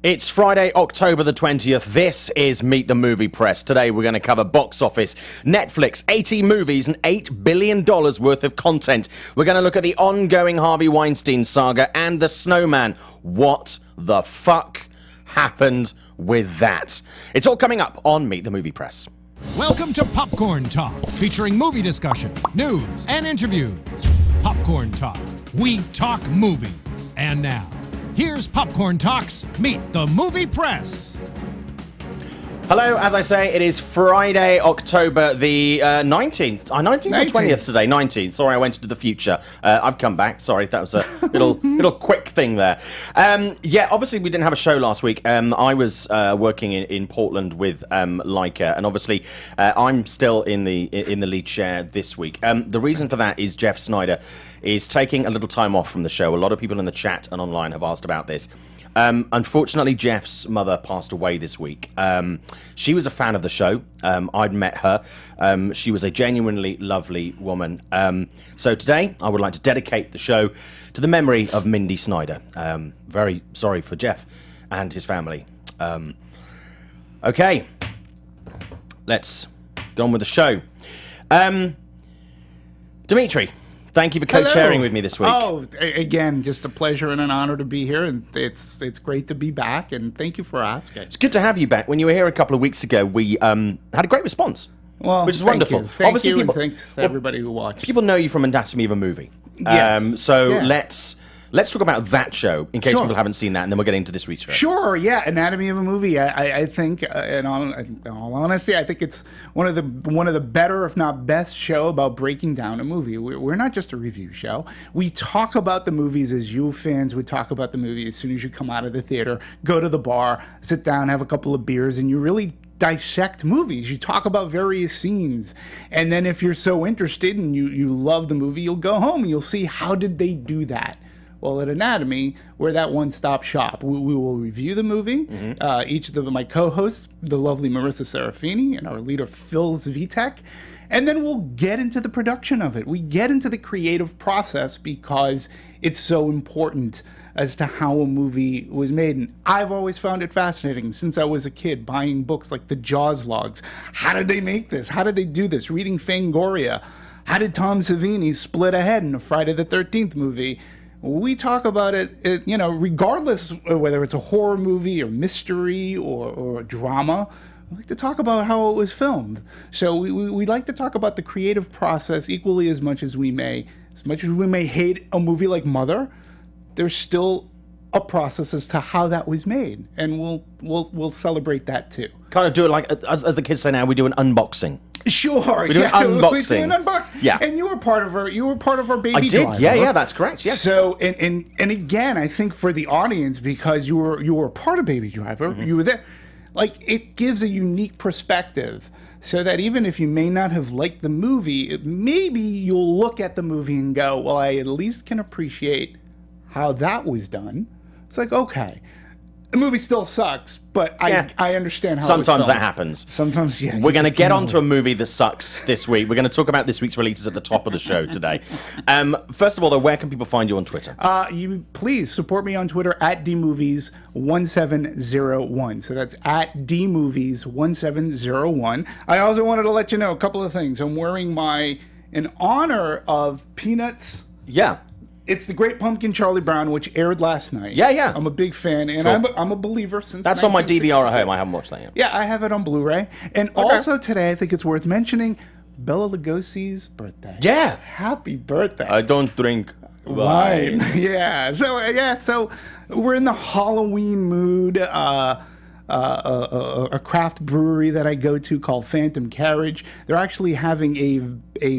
It's Friday, October the 20th. This is Meet the Movie Press. Today we're going to cover box office, Netflix, 80 movies and $8 billion worth of content. We're going to look at the ongoing Harvey Weinstein saga and the Snowman. What the fuck happened with that? It's all coming up on Meet the Movie Press. Welcome to Popcorn Talk, featuring movie discussion, news, and interviews. Popcorn Talk. We talk movies. And now, here's Popcorn Talk's Meet the Movie Press. Hello, as I say, it is Friday, October the 19th. 19th or 20th today? 19th. Sorry, I went into the future. I've come back. Sorry, that was a little quick thing there. Yeah, obviously we didn't have a show last week. I was working in Portland with Leica, and obviously I'm still in the lead chair this week. The reason for that is Jeff Sneider is taking a little time off from the show. A lot of people in the chat and online have asked about this. Unfortunately, Jeff's mother passed away this week. She was a fan of the show. I'd met her. She was a genuinely lovely woman. So today, I would like to dedicate the show to the memory of Mindy Sneider. Very sorry for Jeff and his family. Okay, let's go on with the show. Demetri, thank you for co-chairing with me this week. Oh, again, just a pleasure and an honor to be here, and it's great to be back, and thank you for asking. It's good to have you back. When you were here a couple of weeks ago, we had a great response, which is wonderful. Thank you, and thanks to everybody who watched. People know you from Anatomy of a Movie. Yes. Let's talk about that show, in case people haven't seen that, and then we'll get into this week's show. Sure, yeah, Anatomy of a Movie. I think, in all honesty, I think it's one of the better, if not best, show about breaking down a movie. We're not just a review show. We talk about the movies as you fans would talk about the movie as soon as you come out of the theater, go to the bar, sit down, have a couple of beers, and you really dissect movies. You talk about various scenes, and then if you're so interested and you love the movie, you'll go home and you'll see how did they do that. Well, at Anatomy, we're that one-stop shop. We will review the movie. Each of my co-hosts, the lovely Marissa Serafini, and our leader, Phil Zvitek, and then we'll get into the production of it. We get into the creative process because it's so important as to how a movie was made. And I've always found it fascinating since I was a kid, buying books like the Jaws logs. How did they make this? How did they do this? Reading Fangoria. How did Tom Savini split a head in a Friday the 13th movie? We talk about it, you know, regardless of whether it's a horror movie or mystery or drama. We like to talk about how it was filmed. So we like to talk about the creative process equally as much as we may. As much as we may hate a movie like Mother, there's still a process as to how that was made, and we'll celebrate that too. Kind of do it like, as the kids say now, we do an unboxing. Sure, we do an unboxing. We do an unboxing. Yeah, and you were part of our baby. I did. Driver. Yeah, that's correct. Yeah. So and again, I think for the audience, because you were part of Baby Driver, you were there. Like, it gives a unique perspective, so that even if you may not have liked the movie, maybe you'll look at the movie and go, "Well, I at least can appreciate how that was done." It's like, okay. The movie still sucks, but I understand how sometimes that happens. Sometimes, yeah. We're going to get onto a movie that sucks this week. We're going to talk about this week's releases at the top of the show today. First of all, though, where can people find you on Twitter? You please support me on Twitter at dmovies1701. So that's at dmovies1701. I also wanted to let you know a couple of things. I'm wearing in honor of Peanuts. Yeah. It's The Great Pumpkin, Charlie Brown, which aired last night. Yeah. I'm a big fan, and I'm a believer since. That's on my DVR at home. I haven't watched that yet. Yeah, I have it on Blu-ray. And also today, I think it's worth mentioning Bela Lugosi's birthday. Yeah. Happy birthday. I don't drink wine. Yeah. So we're in the Halloween mood. A craft brewery that I go to called Phantom Carriage. They're actually having a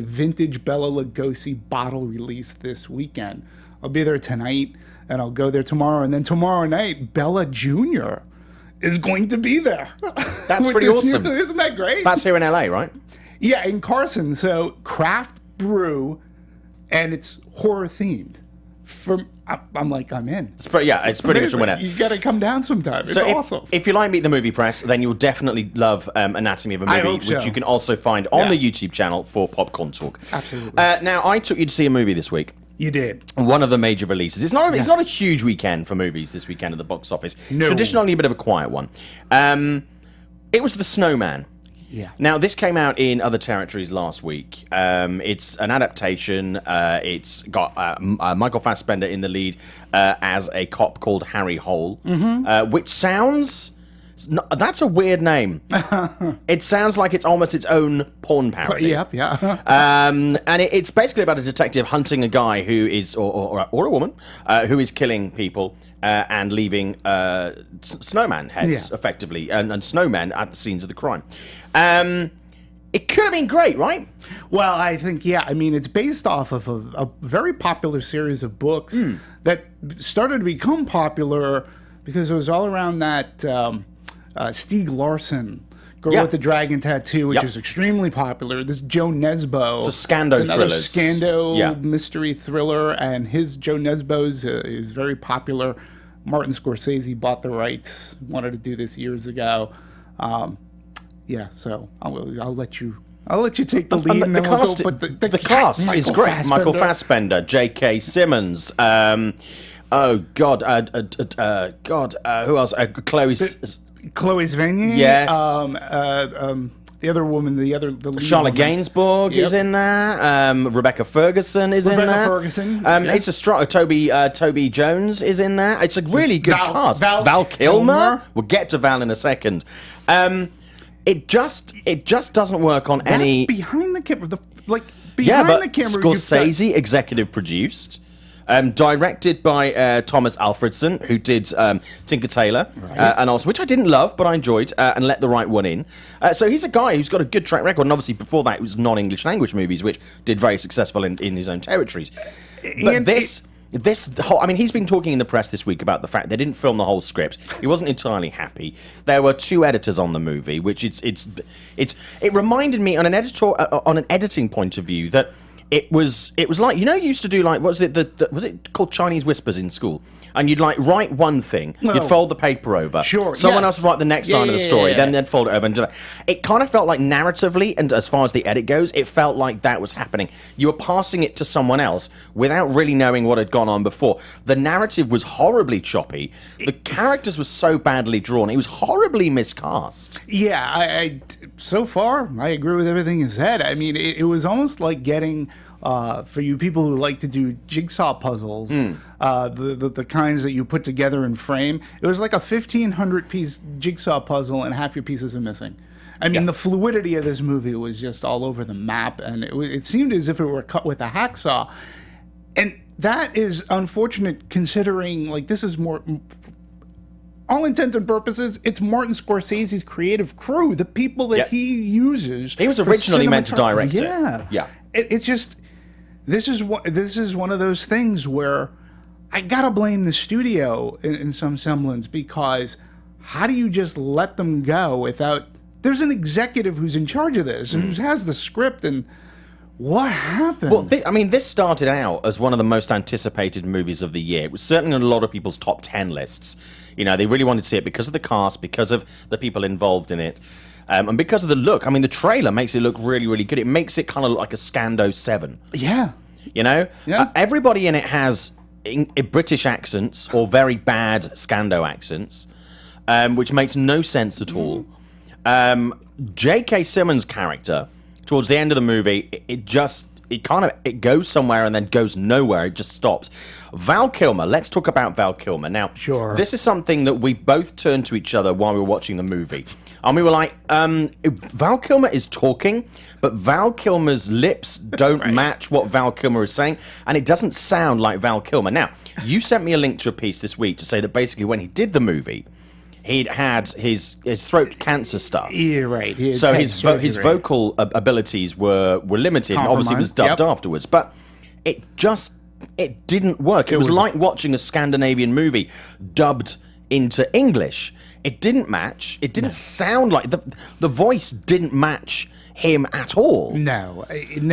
vintage Bela Lugosi bottle release this weekend. I'll be there tonight, and I'll go there tomorrow. And then tomorrow night, Bella Jr. is going to be there. That's pretty awesome. Isn't that great? That's here in LA, right? Yeah, in Carson. So craft brew, and it's horror themed. I'm in. It's pretty much a winner. You got to come down sometime. It's awesome. If you like Meet the Movie Press, then you'll definitely love Anatomy of a Movie, which you can also find on the YouTube channel for Popcorn Talk. Absolutely. Now, I took you to see a movie this week. You did. One of the major releases. It's not a huge weekend for movies this weekend at the box office. No. Traditionally a bit of a quiet one. It was The Snowman. Yeah. Now, this came out in other territories last week. It's an adaptation. It's got Michael Fassbender in the lead as a cop called Harry Hole, which sounds... That's a weird name. It sounds like it's almost its own porn parody. Yep, yeah. And it's basically about a detective hunting a guy who is, or a woman, who is killing people and leaving snowman heads, effectively, and snowmen at the scenes of the crime. It could have been great, right? Well, I think, I mean, it's based off of a very popular series of books that started to become popular because it was all around that Stieg Larsson, Girl with the Dragon Tattoo, which is extremely popular. This Joe Nesbo. It's a Scando thriller. Scando mystery thriller, and his Joe Nesbo's is very popular. Martin Scorsese bought the rights, wanted to do this years ago. So I'll let you take the lead. And the cast, the cast is great. Michael Fassbender, J.K. Simmons. Oh God, who else? Chloe Sevigny. Yes. The other woman, the lead Charlotte woman. Gainsbourg is in there. Rebecca Ferguson is in there. Rebecca Ferguson. It's a strong. Toby Jones is in there. It's a really good cast. Val Kilmer. We'll get to Val in a second. It just doesn't work on any. Behind the camera. Behind the camera. Scorsese executive produced. Directed by Thomas Alfredson, who did Tinker Tailor, and also, which I didn't love, but I enjoyed, and Let the Right One In. So he's a guy who's got a good track record, and obviously before that it was non-English language movies, which did very successful in his own territories. But he's been talking in the press this week about the fact they didn't film the whole script. He wasn't entirely happy. There were 2 editors on the movie, which it reminded me on an editing point of view that. It was like, you used to do like, was it called Chinese whispers in school? And you'd like write one thing, you'd fold the paper over. Sure. Someone else would write the next line of the story, then they'd fold it over and do that. It kind of felt like narratively, and as far as the edit goes, it felt like that was happening. You were passing it to someone else without really knowing what had gone on before. The narrative was horribly choppy. The characters were so badly drawn. It was horribly miscast. Yeah, so far, I agree with everything you said. I mean, it was almost like getting... for you people who like to do jigsaw puzzles, the kinds that you put together in frame, it was like a 1,500-piece jigsaw puzzle and half your pieces are missing. I mean, the fluidity of this movie was just all over the map, and it seemed as if it were cut with a hacksaw. And that is unfortunate considering, like, this is more... all intents and purposes, it's Martin Scorsese's creative crew, the people that he uses. He was originally meant to direct it. Yeah. It's just... This is one of those things where I gotta blame the studio in some semblance, because how do you just let them go without... There's an executive who's in charge of this and who has the script, and what happened? Well, this started out as one of the most anticipated movies of the year. It was certainly on a lot of people's top 10 lists. They really wanted to see it because of the cast, because of the people involved in it. And because of the look. I mean, the trailer makes it look really, really good. It makes it kind of look like a Scando 7. Yeah. Everybody in it has British accents or very bad Scando accents, which makes no sense at all. J.K. Simmons' character, towards the end of the movie, it goes somewhere and then goes nowhere. It just stops. Val Kilmer. Let's talk about Val Kilmer. Now, this is something that we both turned to each other while we were watching the movie. And we were like, Val Kilmer is talking, but Val Kilmer's lips don't match what Val Kilmer is saying, and it doesn't sound like Val Kilmer. Now, you sent me a link to a piece this week to say that basically when he did the movie, he'd had his throat cancer stuff. Yeah, right. So his vocal abilities were limited, and obviously it was dubbed afterwards. But it didn't work. It was like watching a Scandinavian movie dubbed into English. It didn't match. It didn't sound like the voice didn't match him at all. No. It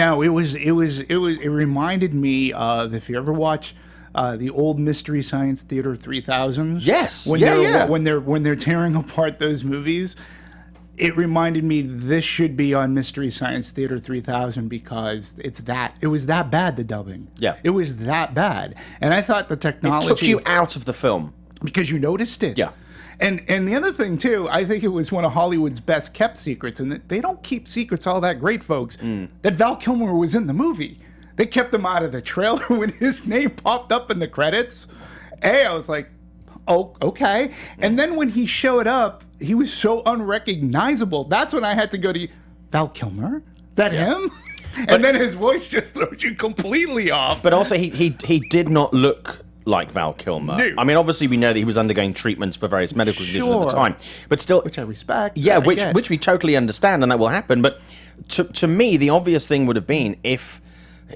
reminded me of, if you ever watch the old Mystery Science Theater 3000s. Yes. When they're tearing apart those movies. it reminded me this should be on Mystery Science Theater 3000 because it was that bad, the dubbing. Yeah. It was that bad. And I thought the technology... It took you out of the film. Because you noticed it. Yeah. And the other thing, too, I think it was one of Hollywood's best kept secrets, and they don't keep secrets all that great, folks, that Val Kilmer was in the movie. They kept him out of the trailer when his name popped up in the credits. Hey, I was like, oh, okay. And then when he showed up, he was so unrecognizable. That's when I had to go to Val Kilmer? That him? And then his voice just throws you completely off. But also, he did not look like Val Kilmer. No. I mean, obviously, we know that he was undergoing treatments for various medical conditions at the time. But still... Which I respect. Yeah, which we totally understand, and that will happen. But to me, the obvious thing would have been if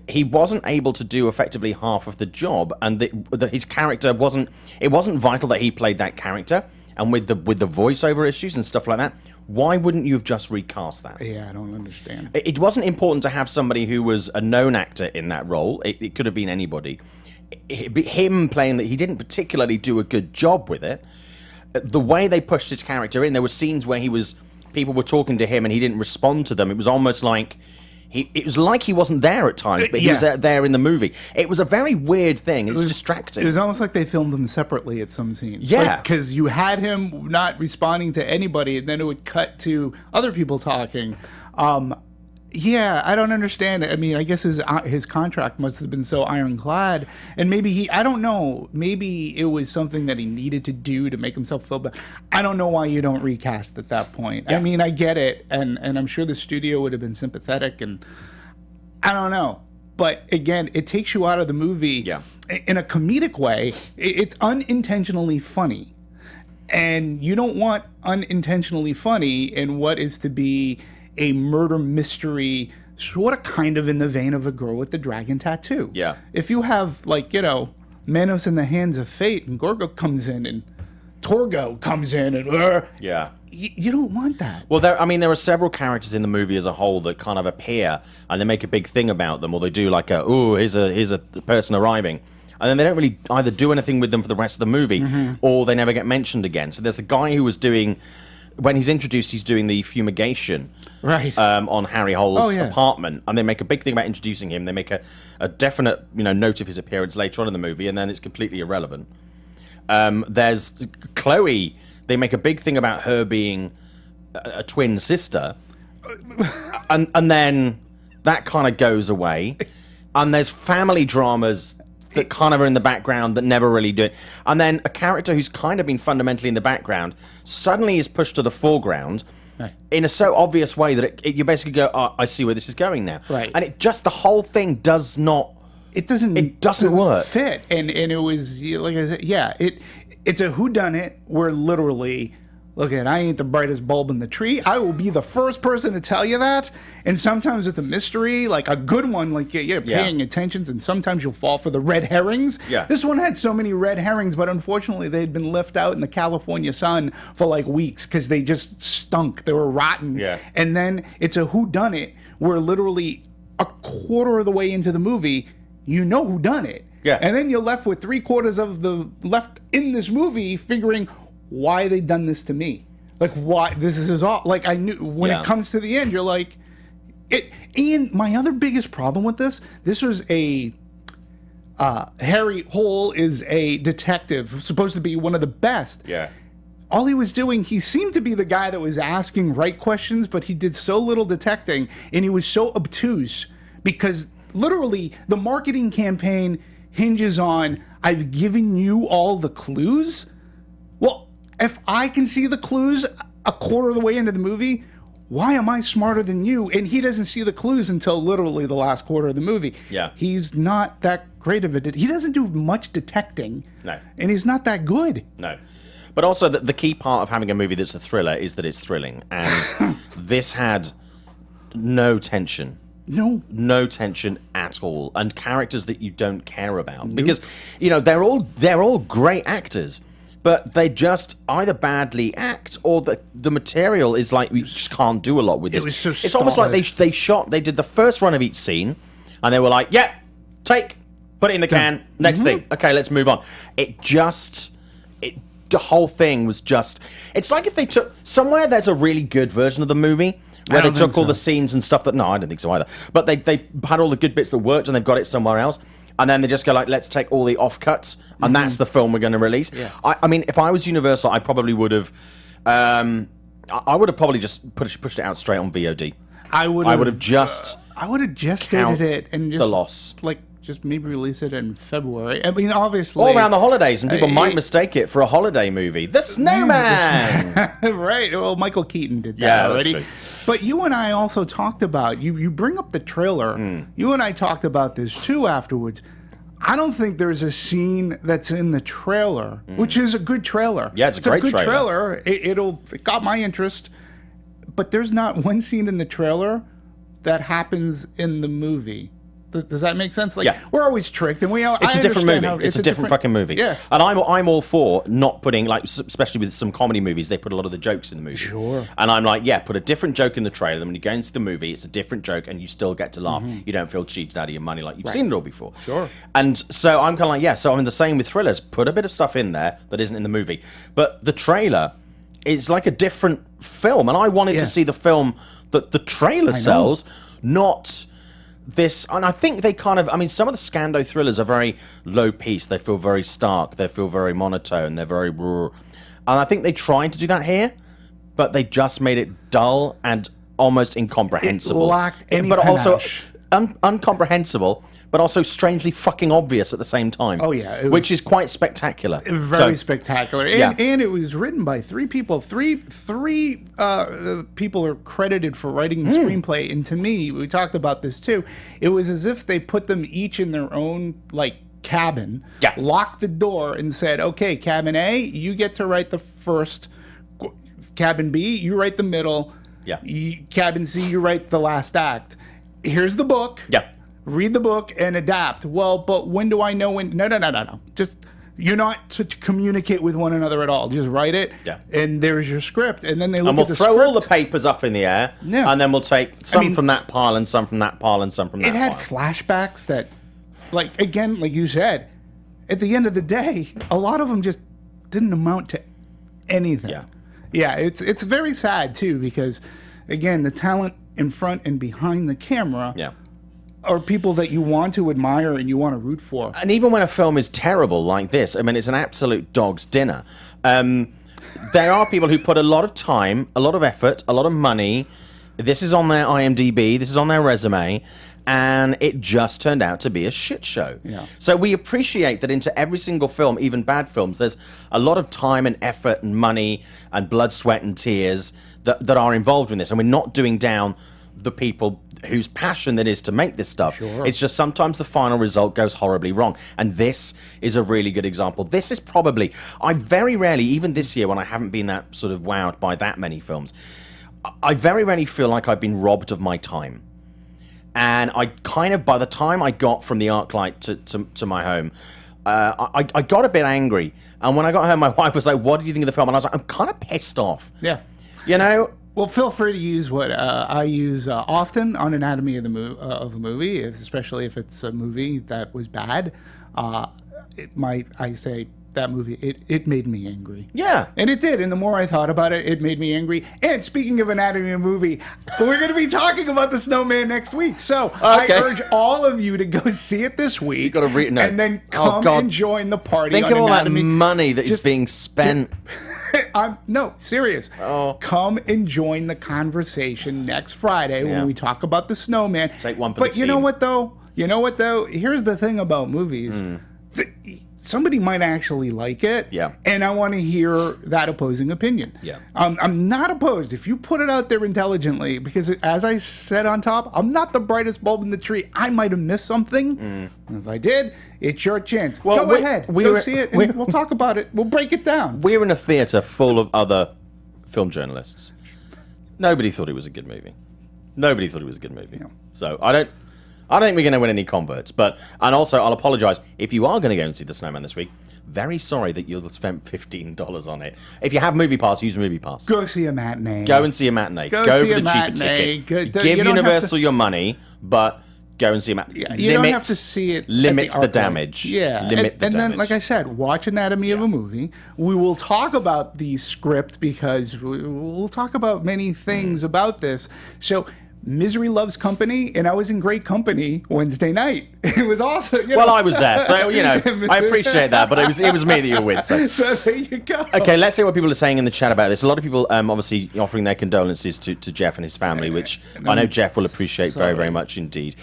he wasn't able to do effectively half of the job, and his character wasn't... It wasn't vital that he played that character, and with the voiceover issues and stuff like that, why wouldn't you have just recast that? Yeah, I don't understand. It wasn't important to have somebody who was a known actor in that role. It could have been anybody. Him playing that, he didn't particularly do a good job with it. The way they pushed his character in, there were scenes where people were talking to him and he didn't respond to them. It was almost like it was like he wasn't there at times, but he was there in the movie. It was a very weird thing. It was distracting. It was almost like they filmed him separately at some scenes. Yeah, because you had him not responding to anybody, and then it would cut to other people talking. Yeah, I don't understand it. I mean, I guess his contract must have been so ironclad, and maybe I don't know, maybe it was something that he needed to do to make himself feel better. I don't know why you don't recast at that point. Yeah. I mean, I get it, and I'm sure the studio would have been sympathetic, and I don't know. But again, it takes you out of the movie in a comedic way. It's unintentionally funny, and you don't want unintentionally funny in what is to be a murder mystery, sort of kind of in the vein of A Girl with the Dragon Tattoo. Yeah. If you have, like, you know, Manos in the Hands of Fate, and Gorgo comes in, and Torgo comes in, and you don't want that. Well, there are several characters in the movie as a whole that kind of appear, and they make a big thing about them, or they do like here's a person arriving. And then they don't really either do anything with them for the rest of the movie, or they never get mentioned again. So there's the guy who was doing... When he's introduced, he's doing the fumigation on Harry Hole's apartment, and they make a big thing about introducing him. They make a definite note of his appearance later on in the movie, and then it's completely irrelevant. There's Chloe. They make a big thing about her being a twin sister, and then that kind of goes away. And there's family dramas that kind of are in the background that never really do it. And then a character who's kind of been fundamentally in the background suddenly is pushed to the foreground in a so obvious way that you basically go, oh, I see where this is going now. Right. And the whole thing does not... It doesn't work. Fit. And it was, like I said, it's a whodunit where literally... Look, I ain't the brightest bulb in the tree. I will be the first person to tell you that. And sometimes with a mystery, like a good one, like you're paying attention, and sometimes you'll fall for the red herrings. Yeah. This one had so many red herrings, but unfortunately they'd been left out in the California sun for like weeks because they just stunk. They were rotten. Yeah. And then it's a whodunit where literally a quarter of the way into the movie, you know who done it. Yeah. And then you're left with 3/4 of the left in this movie figuring why they done this to me. Like, why this is all like I knew when it comes to the end, you're like it. And my other biggest problem with this was a Harry Hole is a detective, supposed to be one of the best. Yeah. All he was doing, he seemed to be the guy that was asking right questions, but he did so little detecting, and he was so obtuse because literally the marketing campaign hinges on I've given you all the clues. Well, if I can see the clues a quarter of the way into the movie, why am I smarter than you? And he doesn't see the clues until literally the last quarter of the movie. Yeah. He's not that great of a... He doesn't do much detecting. No. And he's not that good. No. But also, the key part of having a movie that's a thriller is that it's thrilling. And this had no tension. No tension at all. And characters that you don't care about. Nope. Because, they're all great actors. But they just either badly act, or the material is like, we just can't do a lot with this. It's almost like they did the first run of each scene, and they were like, yeah, take, put it in the can, next thing. Okay, let's move on. It the whole thing was just... It's like if they took... Somewhere there's a really good version of the movie where they took all the scenes and stuff that... No, I don't think so either. But they had all the good bits that worked and they've got it somewhere else. And then they just go like, let's take all the offcuts and that's the film we're going to release. Yeah. I mean, if I was Universal, I probably would have... I would have probably just pushed it out straight on VOD. I would have just stated it and just the loss, just maybe release it in February. I mean, obviously, all around the holidays, and people might mistake it for a holiday movie. The Snowman, right? Well, Michael Keaton did that already. True. But you and I also talked about you bring up the trailer. You and I talked about this too afterwards. I don't think there's a scene that's in the trailer, which is a good trailer. Yeah, it's a great good trailer. It got my interest, but there's not one scene in the trailer that happens in the movie. Does that make sense? We're always tricked, and it's a different movie. It's a different fucking movie. Yeah, and I'm all for not putting especially with some comedy movies, they put a lot of the jokes in the movie. Sure. And I'm like, yeah, put a different joke in the trailer. Then when you go into the movie, it's a different joke, and you still get to laugh. You don't feel cheated out of your money like you've seen it all before. Sure. And so I'm kind of like, yeah. So I'm the same with thrillers. Put a bit of stuff in there that isn't in the movie, but the trailer, it's like a different film, and I wanted to see the film that the trailer sells, not this. And I think they kind of, I mean, some of the Scando thrillers are very low piece. They feel very stark. They feel very monotone. They're very raw. And I think they tried to do that here, but they just made it dull and almost incomprehensible. It lacked any but also panache. Incomprehensible, but also strangely fucking obvious at the same time. Oh yeah, which is quite spectacular. Very spectacular. And it was written by three people. Three people are credited for writing the screenplay. And to me, we talked about this too. It was as if they put them each in their own cabin, locked the door, and said, "Okay, cabin A, you get to write the first. Cabin B, you write the middle. Yeah. Cabin C, you write the last act. Here's the book. Yeah. Read the book and adapt." Well, but when do I know when? No. Just, you're not to communicate with one another at all. Just write it, and there's your script. And then they look at the script. And we'll throw all the papers up in the air, and then we'll take some from that pile and some from that pile and some from that pile. It had flashbacks that, again, like you said, at the end of the day, a lot of them just didn't amount to anything. Yeah, it's very sad, too, because, again, the talent in front and behind the camera are people that you want to admire and you want to root for. And even when a film is terrible like this, I mean, it's an absolute dog's dinner. There are people who put a lot of time, a lot of effort, a lot of money. This is on their IMDb, this is on their resume, and it just turned out to be a shit show. Yeah. So we appreciate that into every single film, even bad films, there's a lot of time and effort and money and blood, sweat, and tears that are involved in this. And we're not doing down the people whose passion it is to make this stuff. Sure. It's just sometimes the final result goes horribly wrong. And this is a really good example. This is probably, I very rarely, even this year when I haven't been that sort of wowed by that many films, I very rarely feel like I've been robbed of my time. And I kind of, by the time I got from the ArcLight to my home, I got a bit angry. And when I got home, my wife was like, "What do you think of the film?" And I was like, "I'm kind of pissed off." Yeah. You know? Well, feel free to use what I use often on Anatomy of a movie, especially if it's a movie that was bad. I say that movie, it made me angry. Yeah. And it did. And the more I thought about it, it made me angry. And speaking of Anatomy of a movie, we're going to be talking about the Snowman next week. So I urge all of you to go see it this week. You've got to read it. And then come and join the party. Think on of all Anatomy. that money that is being spent. No, serious. Come and join the conversation next Friday when we talk about the Snowman. Take one for but the team. You know what, though? Here's the thing about movies. Somebody might actually like it, and I want to hear that opposing opinion. I'm not opposed if you put it out there intelligently, because as I said on top, I'm not the brightest bulb in the tree. I might have missed something. If I did, it's your chance. Well, go ahead, go see it, and we'll talk about it. We'll break it down. We're in a theater full of other film journalists. Nobody thought it was a good movie. Nobody thought it was a good movie. So I don't think we're going to win any converts. And also, I'll apologise if you are going to go and see The Snowman this week. Very sorry that you'll have spent $15 on it. If you have Movie Pass, use Movie Pass. Go see a matinee. Go and see a matinee. Go for the cheaper ticket. Give Universal your money, but go and see them. Yeah, you don't have to see it. Limit the damage. Yeah, limit the damage. damage. Then, like I said, watch Anatomy of a Movie. We will talk about the script because we'll talk about many things about this. So. Misery loves company, and I was in great company Wednesday night. It was awesome. Well, I was there, so I appreciate that. But it was me that you were with. So there you go. Okay, let's see what people are saying in the chat about this. A lot of people obviously offering their condolences to Jeff and his family, which I know Jeff will appreciate very, very much indeed.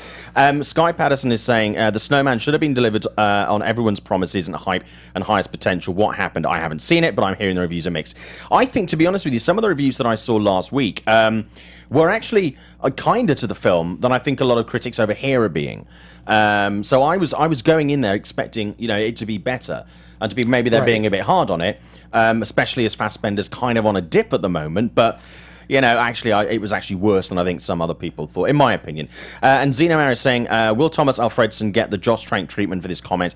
Sky Patterson is saying the Snowman should have been delivered on everyone's promises and hype and highest potential. What happened? I haven't seen it, but I'm hearing the reviews are mixed. I think, to be honest with you, some of the reviews that I saw last week were actually kinder to the film than I think a lot of critics over here are being. So I was going in there expecting it to be better and to be maybe they're being a bit hard on it, especially as Fassbender's kind of on a dip at the moment. But actually, it was actually worse than I think some other people thought, in my opinion. And Xenomar is saying, will Thomas Alfredson get the Josh Trank treatment for this comment,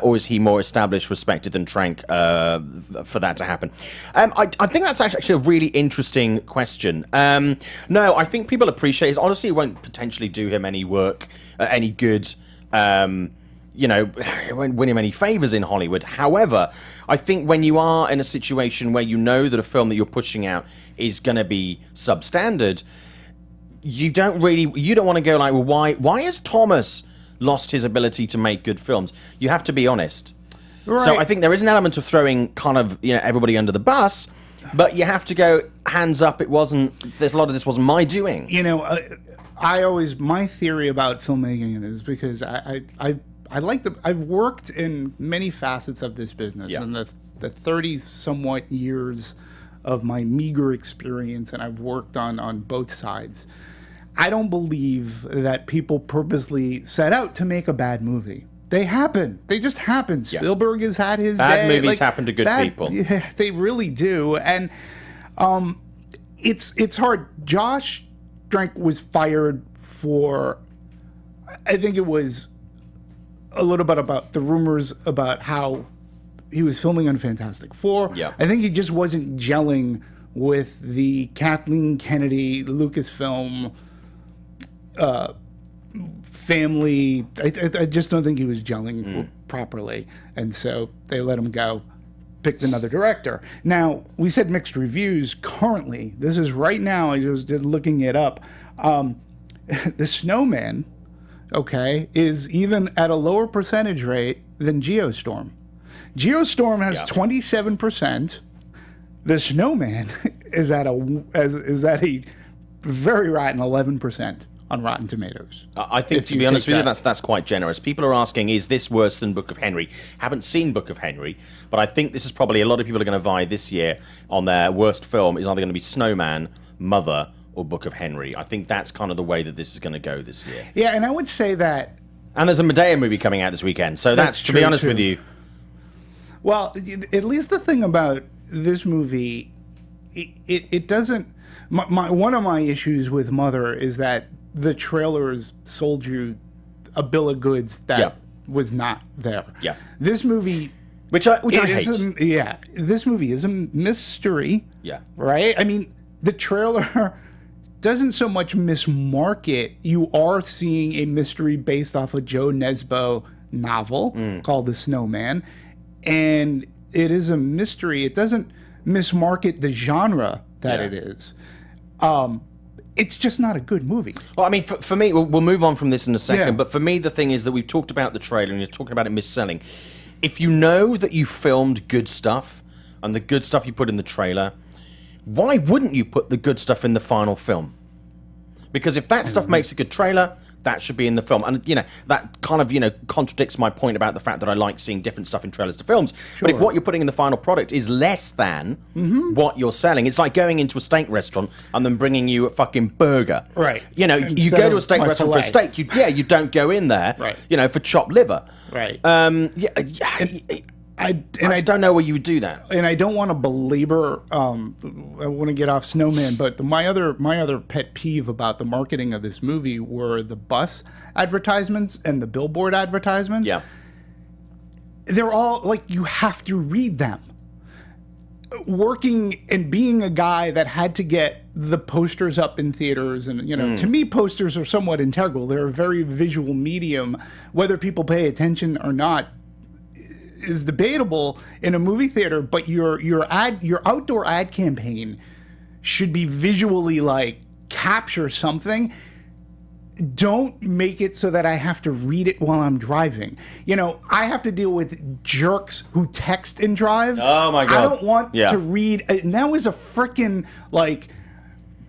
or is he more established, respected than Trank for that to happen? I think that's actually a really interesting question. No, I think people appreciate it. Honestly, it won't potentially do him any work, any good. It won't win him any favors in Hollywood. However, I think when you are in a situation where you know that a film that you're pushing out is going to be substandard, you don't want to go like, well, why has Thomas lost his ability to make good films? You have to be honest. Right. So I think there is an element of throwing kind of everybody under the bus, but you have to go hands up. A lot of this wasn't my doing. My theory about filmmaking is because I've worked in many facets of this business in the 30 somewhat years of my meager experience, and I've worked on both sides. I don't believe that people purposely set out to make a bad movie. They happen. They just happen. Spielberg has had his bad day. Movies happen to good people. Yeah, they really do. And it's hard. Josh Trank was fired for, I think it was a little bit about the rumors about how he was filming on Fantastic Four. Yeah. I think he just wasn't gelling with the Kathleen Kennedy Lucasfilm family. I just don't think he was gelling properly. And so they let him go, picked another director. Now, we said mixed reviews. Currently, this is right now, I was just looking it up. The Snowman, is even at a lower percentage rate than Geostorm. Geostorm has 27%. The Snowman is at a very rotten 11% on Rotten Tomatoes. I think, to be honest with you, that's quite generous. People are asking, is this worse than Book of Henry? Haven't seen Book of Henry, but I think this is probably a lot of people are going to vie this year on their worst film is either going to be Snowman, Mother, or Book of Henry. I think that's kind of the way that this is going to go this year. Yeah, and I would say that. And there's a Madea movie coming out this weekend, so that's to be honest with you. Well, at least the thing about this movie, it doesn't. One of my issues with Mother is that the trailers sold you a bill of goods that was not there. Yeah. This movie, which I hate. This movie is a mystery. Yeah. Right. I mean, the trailer doesn't so much mismarket. You are seeing a mystery based off a Joe Nesbo novel called The Snowman. And it is a mystery. It doesn't mismarket the genre that it is. It's just not a good movie. Well, I mean, for me, we'll move on from this in a second, but for me, the thing is that we've talked about the trailer and you're talking about it mis-selling. If you know that you filmed good stuff and the good stuff you put in the trailer, why wouldn't you put the good stuff in the final film? Because if that stuff makes a good trailer, that should be in the film. And, that kind of, contradicts my point about the fact that I like seeing different stuff in trailers to films. Sure. But if what you're putting in the final product is less than what you're selling, it's like going into a steak restaurant and then bringing you a fucking burger. Right. You go to a steak restaurant for a steak. You don't go in there, for chopped liver. Right. I just don't know where you would do that. And I don't want to belabor. I want to get off Snowman, but my other pet peeve about the marketing of this movie were the bus advertisements and the billboard advertisements. Yeah, they're all like you have to read them. working and being a guy that had to get the posters up in theaters, and to me, posters are somewhat integral. They're a very visual medium. Whether people pay attention or not is debatable in a movie theater, but your outdoor ad campaign should be visually like capture something. Don't make it so that I have to read it while I'm driving. I have to deal with jerks who text and drive. Oh my God. I don't want to read. And that was a frickin' like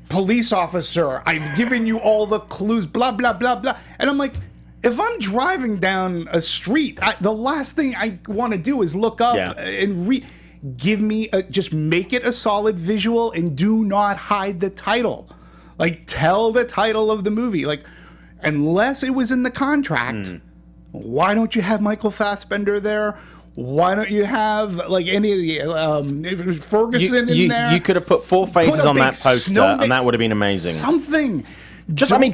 police officer. I've given you all the clues, blah, blah, blah, blah. And I'm like, if I'm driving down a street, the last thing I want to do is look up and read. Give me just make it a solid visual and do not hide the title. Like, tell the title of the movie. Like, unless it was in the contract, why don't you have Michael Fassbender there? Why don't you have, like, any of the Ferguson in there? You could have put 4 faces on that poster, and that would have been amazing. Something.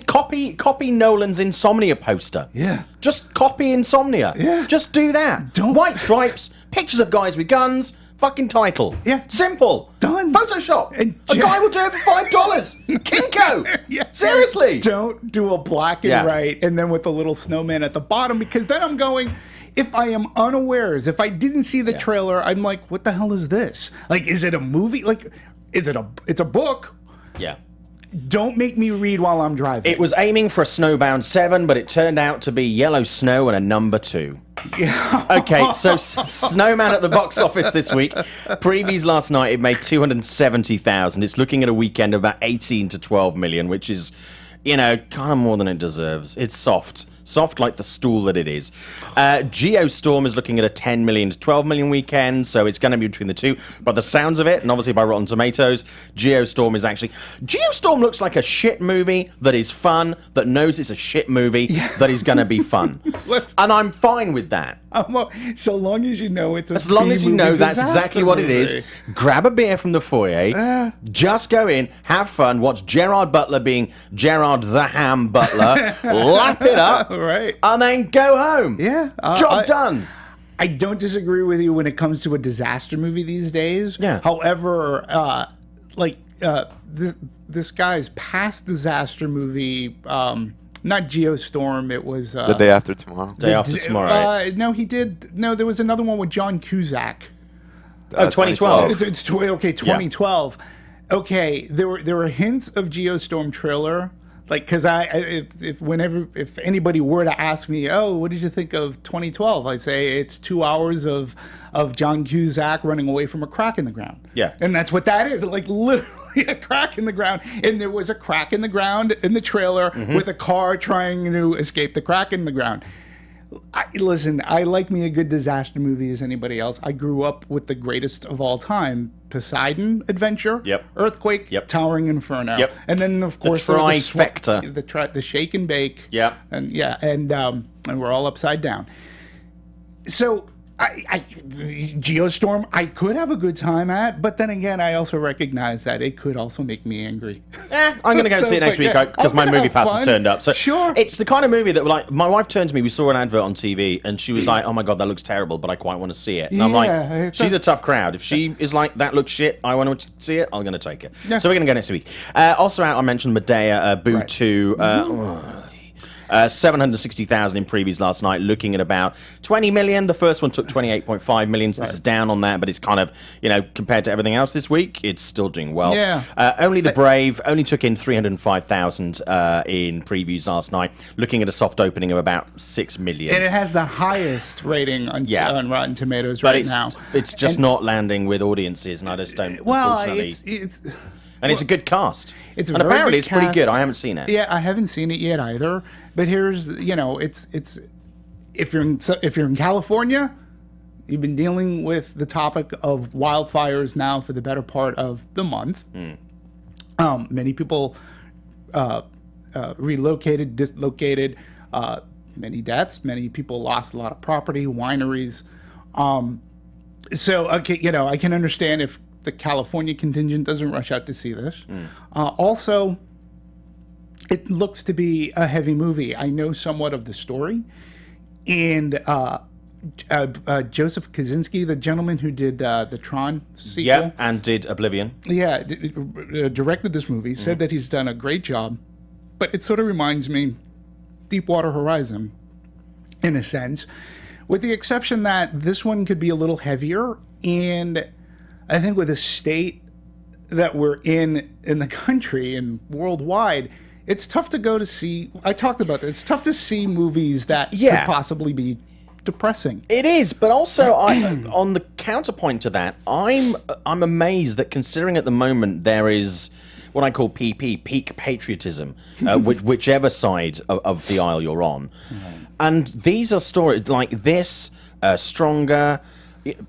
Copy Nolan's Insomnia poster. Yeah. Just copy Insomnia. Yeah. Just do that. White stripes, pictures of guys with guns, fucking title. Yeah. Simple. Done. Photoshop. And a guy will do it for $5. Kinko. Yeah. Seriously. Don't do a black and white and then with a little snowman at the bottom, because then I'm going, if I am unawares, if I didn't see the trailer, I'm like, what the hell is this? Like, is it a movie? Like, it's a book. Yeah. Don't make me read while I'm driving. It was aiming for a Snowbound 7, but it turned out to be Yellow Snow and a number 2. Yeah. Okay, so Snowman at the box office this week. Previews last night, it made 270,000. It's looking at a weekend of about 18 to 12 million, which is, kind of more than it deserves. It's soft. Soft like the stool that it is. Geostorm is looking at a 10 million to 12 million weekend, so it's going to be between the two. By the sounds of it, and obviously by Rotten Tomatoes, Geostorm looks like a shit movie that is fun, that knows it's a shit movie, that is going to be fun. And I'm fine with that. So long as you know it's a As long as you know that's exactly what it is, grab a beer from the foyer, just go in, have fun, watch Gerard Butler being Gerard the Ham Butler, lap it up, right, and then go home. Yeah. Job done. I don't disagree with you when it comes to a disaster movie these days. Yeah. However, this guy's past disaster movie, not Geostorm, it was... The Day After Tomorrow. Day After Tomorrow. No, he did... No, there was another one with John Cusack. 2012. It's 2012. Yeah. Okay, there were hints of Geostorm trailer. Like, because if anybody were to ask me, oh, what did you think of 2012? I say it's 2 hours of John Cusack running away from a crack in the ground. Yeah. And that's what that is. Like, literally a crack in the ground. And there was a crack in the ground in the trailer with a car trying to escape the crack in the ground. Listen, I like me a good disaster movie as anybody else. I grew up with the greatest of all time, Poseidon Adventure, Earthquake, Towering Inferno, and then of course the trifecta, the Shake and Bake, and we're all upside down. So Geostorm, I could have a good time at, but then again, I also recognize that it could also make me angry. I'm going to go see it next week because my movie pass has turned up. So it's the kind of movie that, like, my wife turned to me, we saw an advert on TV, and she was like, oh my God, that looks terrible, but I quite want to see it. And I'm like, she's a tough crowd. If she is like, that looks shit, I want to see it, I'm going to take it. So we're going to go next week. Also out, I mentioned Madea Boo 2. 760,000 in previews last night, looking at about 20 million. The first one took 28.5 million, so this is down on that, but it's kind of, compared to everything else this week, it's still doing well. Yeah. Only the Brave only took in 305,000 in previews last night, looking at a soft opening of about 6 million. And it has the highest rating on Rotten Tomatoes now. It's just not landing with audiences, and I just don't. Well, And it's a good cast. And apparently it's pretty good. I haven't seen it. Yeah, I haven't seen it yet either. But here's, it's if you're in California, you've been dealing with the topic of wildfires now for the better part of the month. Many people relocated, dislocated, many deaths. Many people lost a lot of property, wineries. So, okay, I can understand if the California contingent doesn't rush out to see this. Also, it looks to be a heavy movie. I know somewhat of the story, and Joseph Kosinski, the gentleman who did the Tron sequel. Yeah, and did Oblivion. Yeah, directed this movie, said that he's done a great job, but it sort of reminds me Deepwater Horizon, in a sense, with the exception that this one could be a little heavier, and I think with the state that we're in the country and worldwide, it's tough to go to see. I talked about this. It's tough to see movies that could possibly be depressing. It is, but also on the counterpoint to that, I'm amazed that considering at the moment there is what I call PP, peak patriotism, whichever side of the aisle you're on, and these are stories like this, Stronger,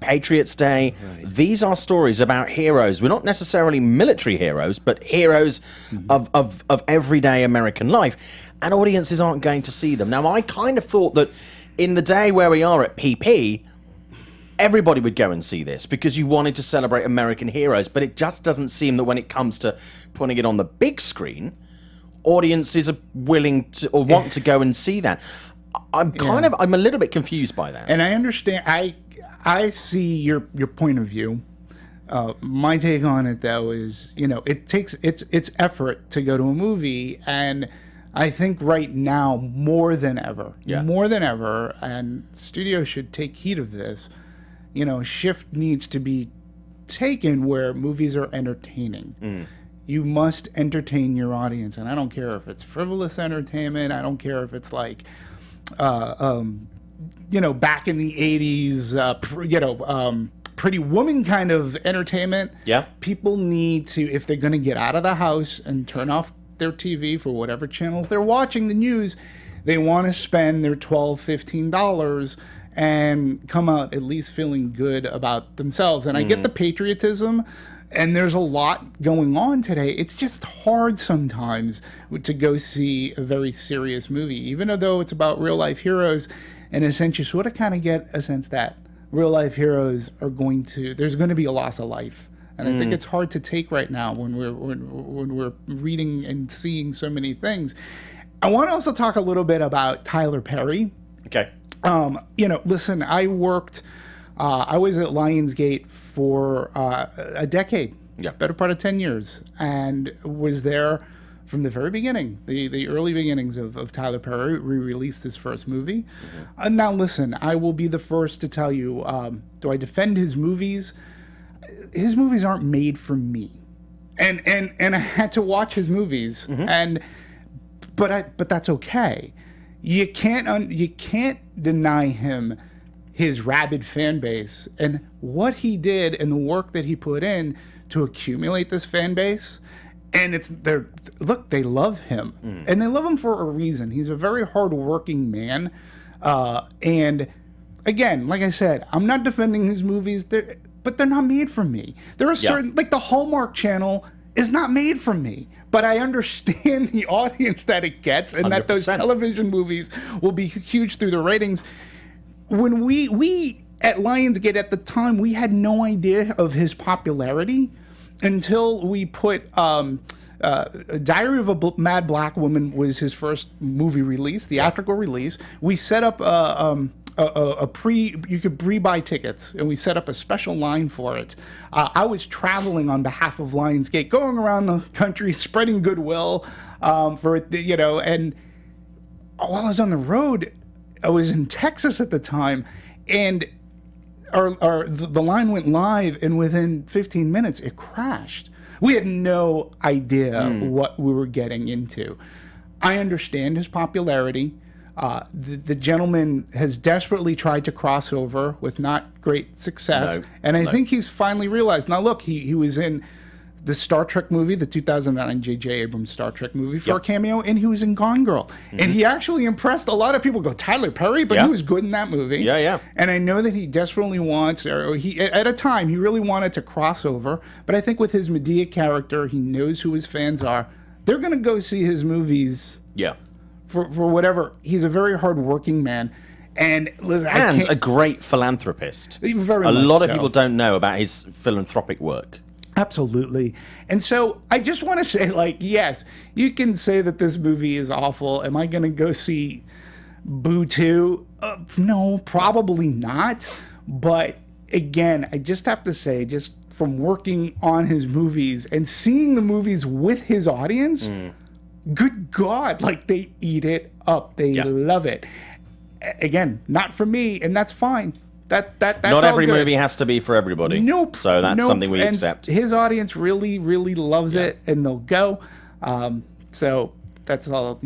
Patriots Day. Right. These are stories about heroes. We're not necessarily military heroes, but heroes of everyday American life, and audiences aren't going to see them. Now, I kind of thought that in the day where we are at PP, everybody would go and see this because you wanted to celebrate American heroes, but it just doesn't seem that when it comes to putting it on the big screen, audiences are willing to or want to go and see that. I'm a little bit confused by that. And I understand. I see your point of view. My take on it, though, is, you know, it takes it's effort to go to a movie, and I think right now more than ever, and studios should take heed of this. You know, shift needs to be taken where movies are entertaining. You must entertain your audience, and I don't care if it's frivolous entertainment. I don't care if it's like, you know, back in the 80s, Pretty Woman kind of entertainment. Yeah. People need to, if they're going to get out of the house and turn off their TV for whatever channels they're watching the news, they want to spend their $12, $15 and come out at least feeling good about themselves. And I get the patriotism, and there's a lot going on today. It's just hard sometimes to go see a very serious movie, even though it's about real-life heroes. In a sense, you sort of kind of get a sense that real-life heroes are there's going to be a loss of life. And I think it's hard to take right now when we're reading and seeing so many things. I want to also talk a little bit about Tyler Perry. Okay. You know, listen, I was at Lionsgate for a decade, better part of 10 years, and was there from the very beginning, the early beginnings of Tyler Perry. Re-released his first movie. Now, listen, I will be the first to tell you, do I defend his movies? His movies aren't made for me, and I had to watch his movies, but that's okay. You can't deny him his rabid fan base and what he did and the work that he put in to accumulate this fan base. And they love him, and they love him for a reason. He's a very hardworking man, and again, like I said, I'm not defending his movies, but they're not made for me. There are certain, like the Hallmark Channel is not made for me, but I understand the audience that it gets, and 100%. That those television movies will be huge through the ratings. When we at Lionsgate at the time, we had no idea of his popularity until we put Diary of a Mad Black Woman was his first movie release, theatrical release. We set up you could pre-buy tickets, and we set up a special line for it. I was traveling on behalf of Lionsgate, going around the country, spreading goodwill for it, you know. And while I was on the road, I was in Texas at the time, and the line went live, and within 15 minutes, it crashed. We had no idea what we were getting into. I understand his popularity. The gentleman has desperately tried to cross over with not great success. And I think he's finally realized. Now, look, he was in the Star Trek movie, the 2009 J.J. Abrams Star Trek movie for a cameo, and he was in Gone Girl. And he actually impressed a lot of people. Go, Tyler Perry? But he was good in that movie. And I know that he desperately wants, or at a time, he really wanted to cross over. But I think with his Madea character, he knows who his fans are. They're going to go see his movies. For whatever. He's a very hardworking man. And listen, a great philanthropist. Very a much lot of so. people don't know about his philanthropic work. Absolutely. And so I just want to say, like, yes, you can say that this movie is awful. Am I going to go see Boo 2? No, probably not. But again, I just have to say, just from working on his movies and seeing the movies with his audience, good God, like they eat it up. They love it. Again, not for me, and that's fine. That's not every good. movie has to be for everybody. Nope. So that's something we and accept. His audience really, really loves it, and they'll go. So that's all,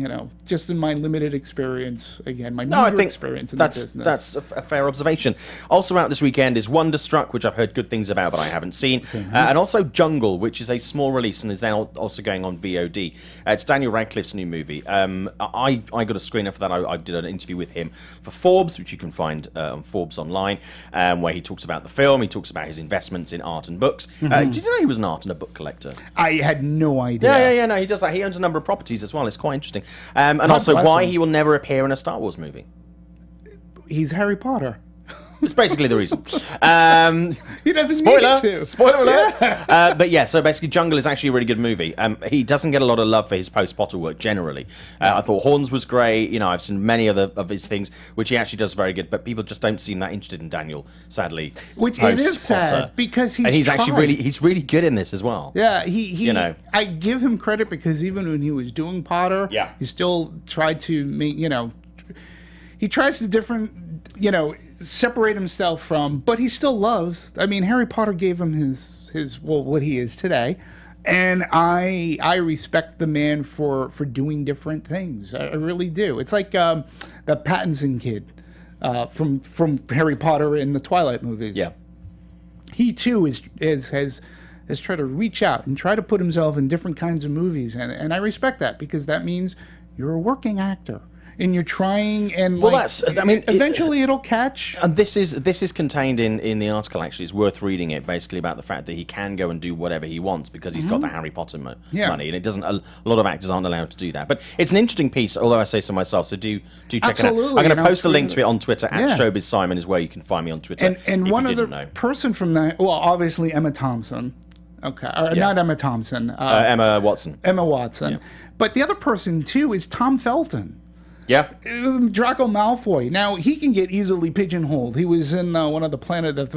just in my limited experience, again, my meager experience in the business. That's a fair observation. Also out this weekend is Wonderstruck, which I've heard good things about, but I haven't seen. And also Jungle, which is a small release and is now also going on VOD. It's Daniel Radcliffe's new movie. I got a screener for that. I did an interview with him for Forbes, which you can find on Forbes online, where he talks about the film. He talks about his investments in art and books. Did you know he was an art and a book collector? I had no idea. Yeah, no, he does that. He owns a number of properties as well. It's quite interesting. And also why he will never appear in a Star Wars movie. He's Harry Potter. It's basically the reason. He doesn't need to. Spoiler alert. Yeah. But yeah, so basically Jungle is actually a really good movie. He doesn't get a lot of love for his post-Potter work generally. I thought Horns was great. I've seen many other of his things, which he actually does very good, but people just don't seem that interested in Daniel, sadly. Which it is sad, because he's actually he's really good in this as well. Yeah, I give him credit, because even when he was doing Potter, he still tried to make, he tries to separate himself from, but he still loves. I mean, Harry Potter gave him his what he is today, and I respect the man for doing different things. I really do. It's like the Pattinson kid from Harry Potter in the Twilight movies. Yeah, he too has tried to reach out and try to put himself in different kinds of movies, and I respect that, because that means you're a working actor. And you're trying, and eventually it'll catch. And this is contained in the article. Actually, it's worth reading it. Basically, about the fact that he can go and do whatever he wants because he's got the Harry Potter money, and it doesn't. A lot of actors aren't allowed to do that. But it's an interesting piece. Although I say so myself, so do check it out. I'm going to post a link to it on Twitter. @Showbiz Simon is where you can find me on Twitter. And one other person from that, well, obviously Emma Thompson. Okay, not Emma Thompson. Emma Watson. Emma Watson. Yeah. But the other person too is Tom Felton. Yeah, Draco Malfoy. Now he can get easily pigeonholed. He was in one of the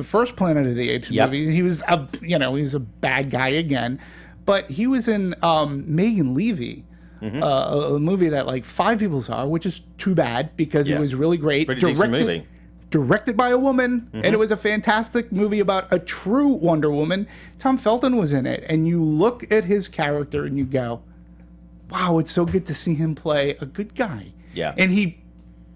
first Planet of the Apes movies. He was he was a bad guy again, but he was in Megan Levy, a movie that like 5 people saw, which is too bad because it was really great. Pretty decent movie. Directed by a woman, and it was a fantastic movie about a true Wonder Woman. Tom Felton was in it, and you look at his character and you go, "Wow, it's so good to see him play a good guy." Yeah. And he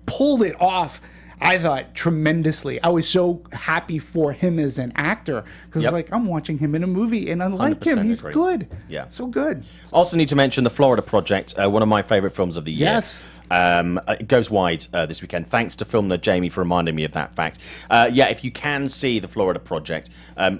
pulled it off, I thought, tremendously. I was so happy for him as an actor, because I'm watching him in a movie, and I like him. He's good. Yeah. So good. Also need to mention The Florida Project, one of my favorite films of the year. Yes. It goes wide this weekend. Thanks to film nerd Jamie for reminding me of that fact. If you can see The Florida Project,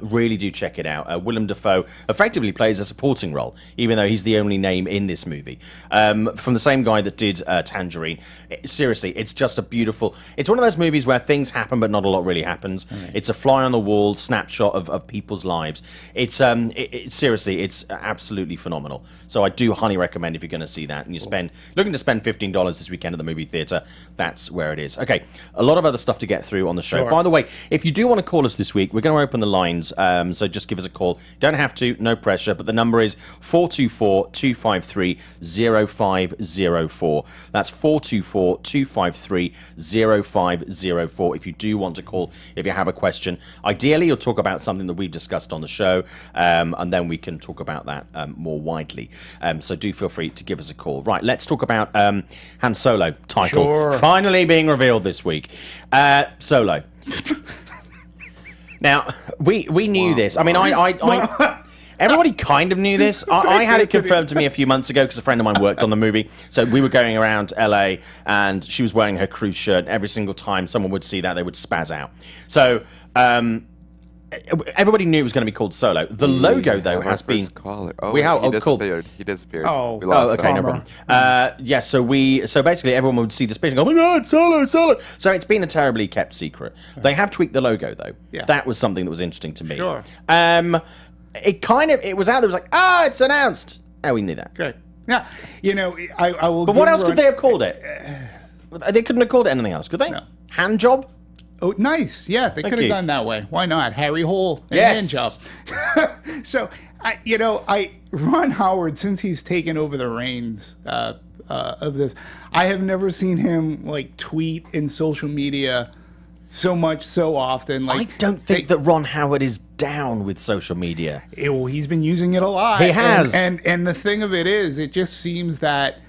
really do check it out. Willem Dafoe effectively plays a supporting role, even though he's the only name in this movie. From the same guy that did Tangerine. Seriously, it's just a beautiful... It's one of those movies where things happen, but not a lot really happens. It's a fly-on-the-wall snapshot of people's lives. It's seriously, it's absolutely phenomenal. So I do highly recommend if you're going to see that, and you're looking to spend $15 this weekend at the movie theater, that's where it is. Okay, a lot of other stuff to get through on the show. Sure. By the way, if you do want to call us this week, we're going to open the lines, so just give us a call. Don't have to, no pressure, but the number is 424-253-0504. That's 424-253-0504 if you do want to call, if you have a question. Ideally, you'll talk about something that we've discussed on the show, and then we can talk about that more widely. So do feel free to give us a call. Right, let's talk about Han Solo title finally being revealed this week. Solo. Now we knew this. I mean, I everybody kind of knew this. I had it confirmed to me a few months ago because a friend of mine worked on the movie. So we were going around LA, and she was wearing her cruise shirt. Every single time someone would see that, they would spaz out. So everybody knew it was going to be called Solo. The logo, though, has been... Cool. He disappeared. Oh, okay, no problem. So basically everyone would see the space and go, oh my God, Solo. So it's been a terribly kept secret. They have tweaked the logo, though. Yeah. That was something that was interesting to me. Sure. It was out there, it was like, it's announced. Oh, we knew that. Great. Yeah, I will... But what else could they have called it? They couldn't have called it anything else, could they? No. Hand job? Oh, nice. Yeah, they could have gone that way. Why not? Harry Hole and hand job. So, Ron Howard, since he's taken over the reins of this, I have never seen him like tweet in social media so much, so often. Like, I don't think that Ron Howard is down with social media. He's been using it a lot. He has. And the thing of it is, it just seems that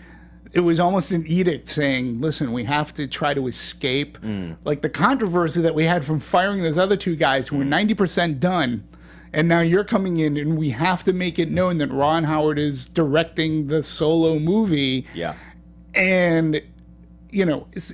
it was almost an edict saying, listen, we have to try to escape. Like the controversy that we had from firing those other two guys who were 90% done. And now you're coming in and we have to make it known that Ron Howard is directing the solo movie. Yeah. And,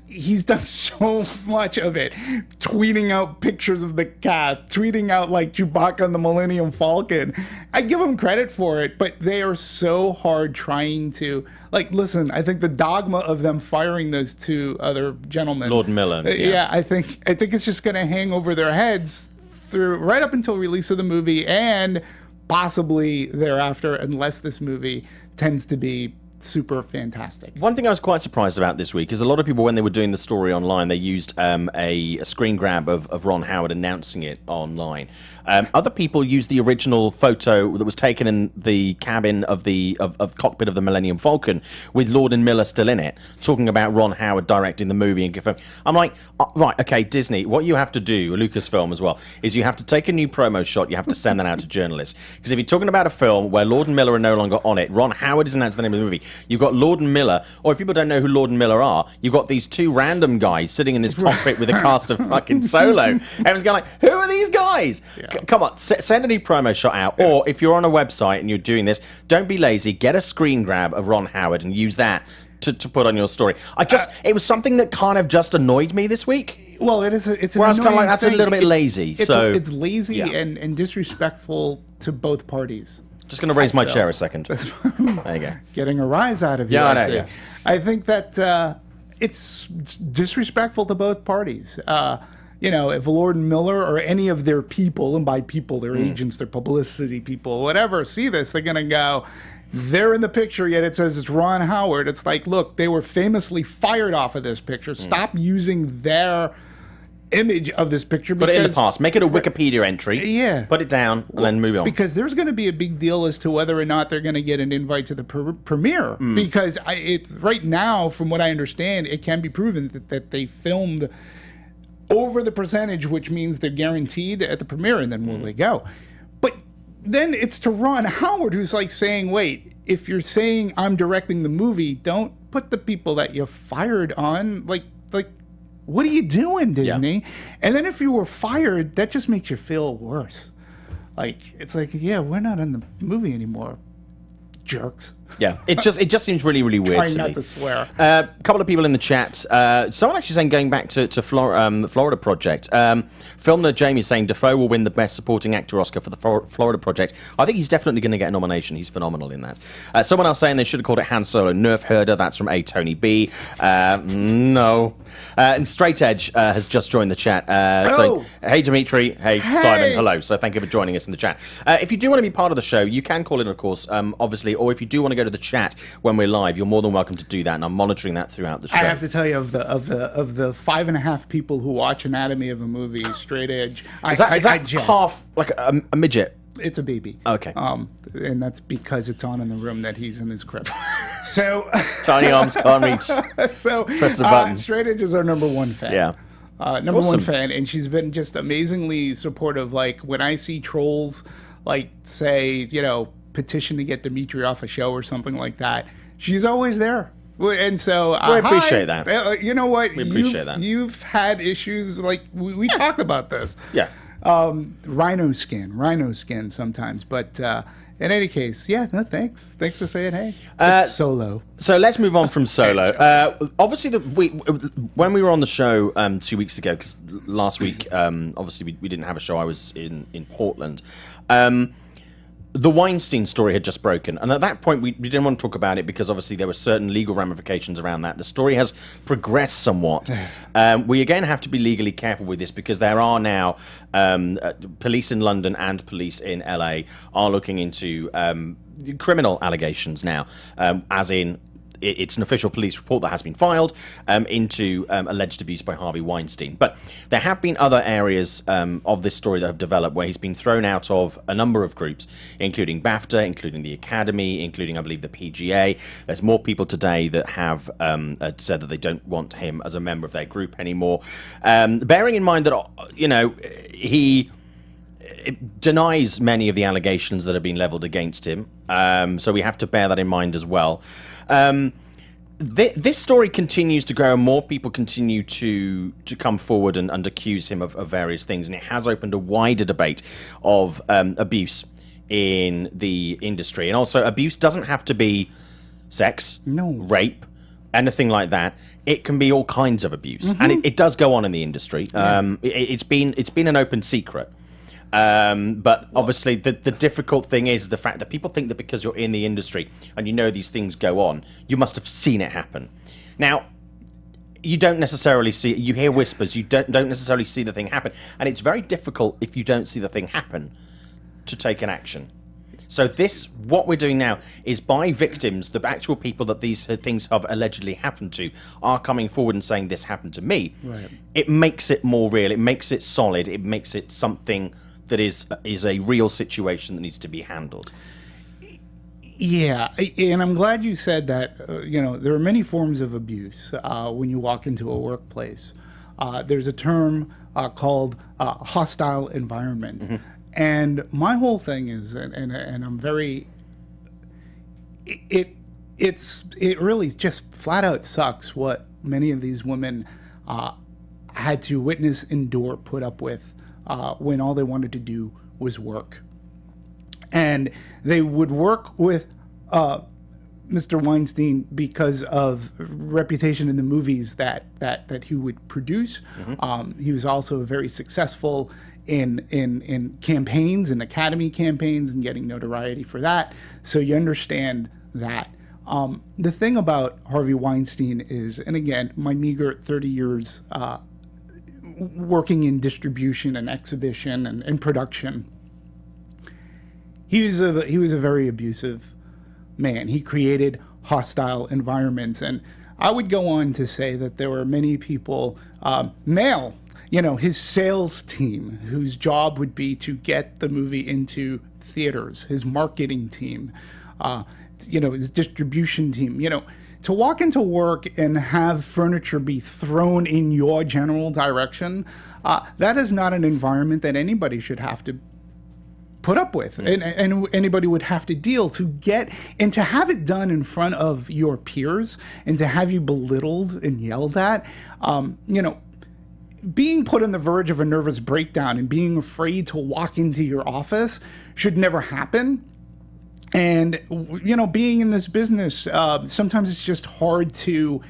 he's done so much of it. Tweeting out pictures of the cat, tweeting out like Chewbacca and the Millennium Falcon. I give him credit for it, but they are so hard trying to, listen, I think the dogma of them firing those two other gentlemen. Lord and Miller. Yeah, I think it's just going to hang over their heads through right up until release of the movie and possibly thereafter, unless this movie tends to be super fantastic. One thing I was quite surprised about this week is a lot of people, when they were doing the story online, they used a screen grab of Ron Howard announcing it online. Other people used the original photo that was taken in the cabin of the cockpit of the Millennium Falcon with Lord and Miller still in it, talking about Ron Howard directing the movie and confirming. I'm like, right, okay, Disney, what you have to do, Lucasfilm as well, is you have to take a new promo shot, you have to send that out to journalists. Because if you're talking about a film where Lord and Miller are no longer on it, Ron Howard is announcing the name of the movie, you've got Lord and Miller, or if people don't know who Lord and Miller are, you've got these two random guys sitting in this cockpit with a cast of fucking Solo. Everyone's going like, who are these guys? Yeah. Come on, send a new promo shot out. Or if you're on a website and you're doing this, don't be lazy. Get a screen grab of Ron Howard and use that to put on your story. It was something that kind of just annoyed me this week. Well, it's where I was kind of like, that's a little bit lazy. It's lazy and disrespectful to both parties. Just going to raise my chair a second. There you go. Getting a rise out of you. Yeah, I know. Yeah. I think that it's disrespectful to both parties. If Lord and Miller or any of their people, and by people, their agents, their publicity people, whatever, see this, they're going to go, they're in the picture, yet it says it's Ron Howard. It's like, look, they were famously fired off of this picture. Stop using their image of this picture. Put it in the past. Make it a Wikipedia entry. Yeah. Put it down and then move on. Because there's going to be a big deal as to whether or not they're going to get an invite to the premiere. Because right now, from what I understand, it can be proven that they filmed over the percentage, which means they're guaranteed at the premiere, and then will they go? But then it's to Ron Howard, who's like saying, wait, if you're saying I'm directing the movie, don't put the people that you fired on, like what are you doing, Disney? Yeah. And then if you were fired, that just makes you feel worse. It's like, yeah, we're not in the movie anymore, jerks. Yeah, it just seems really, really weird to me. Trying not to swear. A couple of people in the chat. Someone actually saying, going back to the Florida Project. Film nerd Jamie saying Dafoe will win the Best Supporting Actor Oscar for the Florida Project. I think he's definitely going to get a nomination. He's phenomenal in that. Someone else saying they should have called it Han Solo Nerf Herder. That's from A. Tony B. No. And Straight Edge has just joined the chat. So, hey, Demetri. Hey, Simon. Hello. So thank you for joining us in the chat. If you do want to be part of the show, you can call in, of course, obviously, or if you do want to go to the chat when we're live, you're more than welcome to do that, and I'm monitoring that throughout the show. I have to tell you, of the 5.5 people who watch Anatomy of a Movie, Straight Edge, is that half like a midget? It's a baby. Okay. And that's because it's on in the room that he's in his crib. So tiny arms can't reach. So press the button. Straight Edge is our #1 fan. Yeah. Number one fan, and she's been just amazingly supportive. Like when I see trolls, say, petition to get Demetri off a show or something like that, she's always there. And so we appreciate that. You know what? We appreciate that. You've had issues we talked about this. Yeah. Rhino skin sometimes, but in any case, yeah, no, thanks for saying hey. It's Solo. So let's move on from Solo. Obviously, when we were on the show 2 weeks ago, because last week, obviously we didn't have a show. I was in Portland. The Weinstein story had just broken, and at that point we didn't want to talk about it because obviously there were certain legal ramifications around that. The story has progressed somewhat. We again have to be legally careful with this because there are now police in London and police in LA are looking into criminal allegations now, as in it's an official police report that has been filed into alleged abuse by Harvey Weinstein. But there have been other areas of this story that have developed where he's been thrown out of a number of groups, including BAFTA, including the Academy, including, I believe, the PGA. There's more people today that have said that they don't want him as a member of their group anymore. Bearing in mind that, you know, he denies many of the allegations that have been leveled against him, so we have to bear that in mind as well. This story continues to grow, and more people continue to come forward and accuse him of various things, and it has opened a wider debate of abuse in the industry. And also, abuse doesn't have to be sex, rape, anything like that. It can be all kinds of abuse, and it does go on in the industry. It's been an open secret. But obviously the difficult thing is the fact that people think that because you're in the industry and you know these things go on, you must have seen it happen. Now, you don't necessarily see it. You hear whispers. You don't necessarily see the thing happen. And it's very difficult if you don't see the thing happen to take an action. So what we're doing now is by victims, the actual people that these things have allegedly happened to are coming forward and saying this happened to me. Right. It makes it more real. It makes it solid. It makes it something that is a real situation that needs to be handled. Yeah, and I'm glad you said that. You know, there are many forms of abuse when you walk into a workplace. There's a term called hostile environment, and my whole thing is, and I'm very. It really just flat out sucks what many of these women had to witness, endure, put up with. When all they wanted to do was work. And they would work with Mr. Weinstein because of reputation in the movies that he would produce. He was also very successful in campaigns, in Academy campaigns, and getting notoriety for that. So you understand that. The thing about Harvey Weinstein is, and again, my meager 30 years working in distribution and exhibition and production, he was a very abusive man. He created hostile environments, and I would go on to say that there were many people, male, you know, his sales team, whose job would be to get the movie into theaters, his marketing team, you know, his distribution team, you know. To walk into work and have furniture be thrown in your general direction, that is not an environment that anybody should have to put up with, and anybody would have to deal to get, and to have it done in front of your peers, and to have you belittled and yelled at, you know, being put on the verge of a nervous breakdown and being afraid to walk into your office should never happen. And, you know, being in this business, sometimes it's just hard to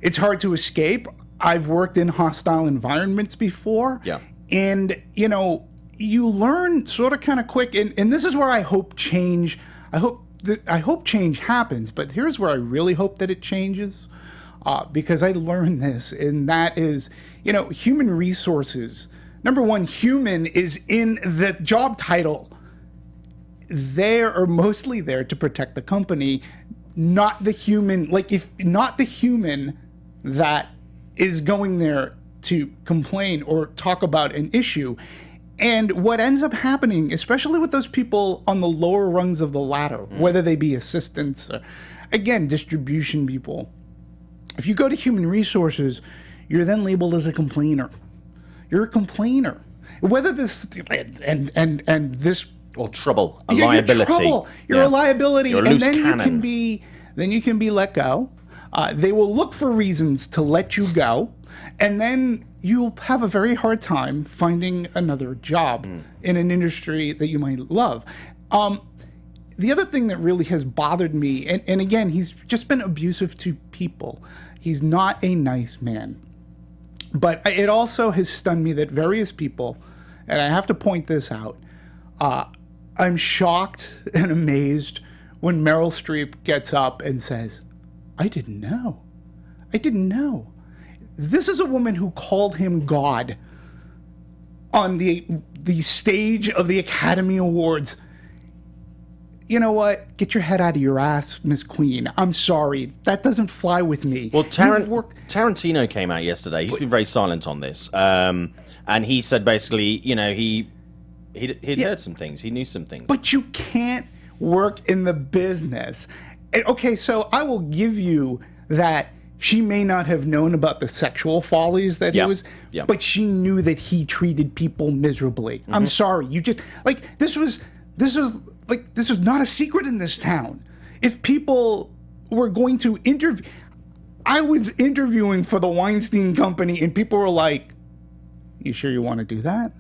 escape. I've worked in hostile environments before. Yeah. And, you know, you learn sort of kind of quick. And this is where I hope change, I hope change happens. But here's where I really hope that it changes, because I learned this, and that is, you know, human resources. Number one, human is in the job title. They are mostly there to protect the company, not the human, like if not the human that is going there to complain or talk about an issue. And what ends up happening, especially with those people on the lower rungs of the ladder, whether they be assistants, or, again, distribution people, if you go to human resources, you're then labeled as a complainer. You're a complainer. Whether this, and this, or trouble, a liability. You're a liability, and then you can be let go. They will look for reasons to let you go, and then you'll have a very hard time finding another job in an industry that you might love. The other thing that really has bothered me, and again, he's just been abusive to people. He's not a nice man. But it also has stunned me that various people, and I have to point this out, I'm shocked and amazed when Meryl Streep gets up and says, I didn't know. I didn't know. This is a woman who called him God on the stage of the Academy Awards. you know what? Get your head out of your ass, Miss Queen. I'm sorry. That doesn't fly with me. Well, Tarantino came out yesterday. He's been very silent on this. And he said basically, you know, he'd heard some things. He knew some things. But you can't work in the business. And, okay, so I will give you that she may not have known about the sexual follies that he was, but she knew that he treated people miserably. I'm sorry. You just, like, this was not a secret in this town. If people were going to interview, I was interviewing for the Weinstein Company and people were like, you sure you want to do that?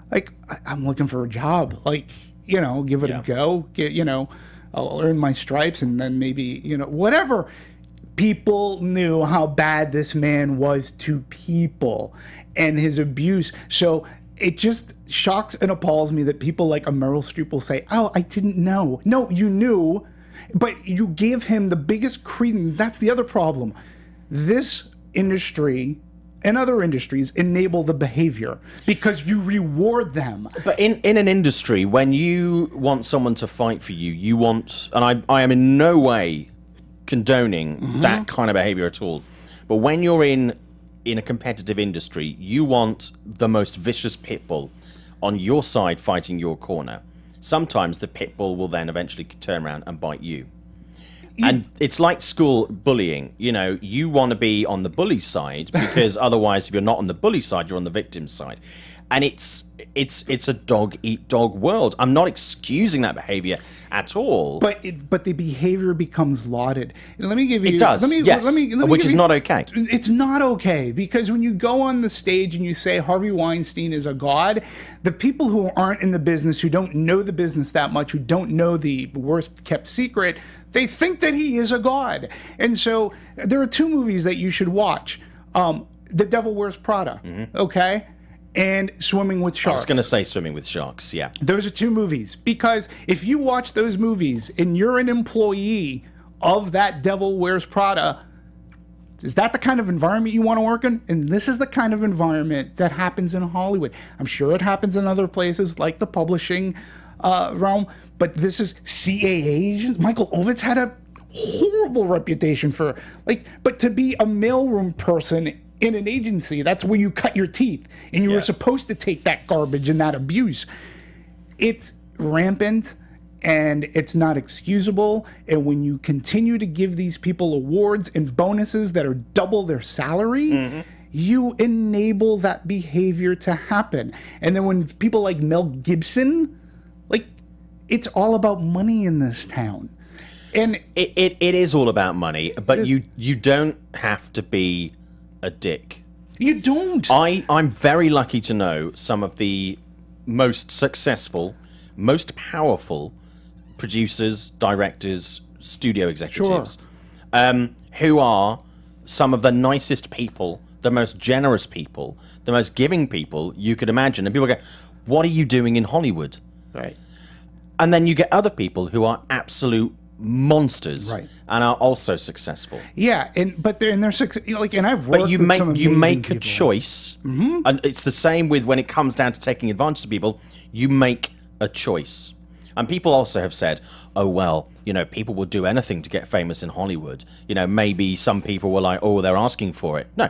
Like, I'm looking for a job. Like, you know, give it a go. You know, I'll earn my stripes and then maybe, you know, whatever. People knew how bad this man was to people and his abuse. So it just shocks and appalls me that people like a Meryl Streep will say, oh, I didn't know. No, you knew, but you gave him the biggest credence. That's the other problem. This industry and other industries enable the behavior because you reward them. But in an industry, when you want someone to fight for you, you want, and I am in no way condoning that kind of behavior at all, but when you're in a competitive industry, you want the most vicious pit bull on your side fighting your corner. Sometimes the pit bull will then eventually turn around and bite you. And it's like school bullying. You know, you want to be on the bully side because otherwise, if you're not on the bully side, you're on the victim side. And it's a dog-eat-dog world. I'm not excusing that behavior at all. But the behavior becomes lauded. And let me give you... It does, yes, which is not okay. It's not okay, because when you go on the stage and you say Harvey Weinstein is a god, the people who aren't in the business, who don't know the business that much, who don't know the worst-kept secret, they think that he is a god. And so there are two movies that you should watch. The Devil Wears Prada, okay? And Swimming with Sharks. I was going to say Swimming with Sharks, yeah. Those are two movies. Because if you watch those movies and you're an employee of that Devil Wears Prada, is that the kind of environment you want to work in? And this is the kind of environment that happens in Hollywood. I'm sure it happens in other places like the publishing realm, but this is CAA agents. Michael Ovitz had a horrible reputation for, like, but to be a mailroom person in an agency, that's where you cut your teeth, and you were supposed to take that garbage and that abuse. It's rampant, and it's not excusable. And when you continue to give these people awards and bonuses that are double their salary, you enable that behavior to happen. And then when people like Mel Gibson, like, it's all about money in this town. And it is all about money, but you don't have to be a dick. You don't. I'm very lucky to know some of the most successful, most powerful producers, directors, studio executives, who are some of the nicest people, the most generous people, the most giving people you could imagine. And people go, what are you doing in Hollywood? Right. And then you get other people who are absolute monsters, and are also successful. Yeah, but they're like, and I've worked. But you make a choice, and it's the same with when it comes down to taking advantage of people. You make a choice, and people also have said, "Oh well, you know, people will do anything to get famous in Hollywood." You know, maybe some people were like, "Oh, they're asking for it." No,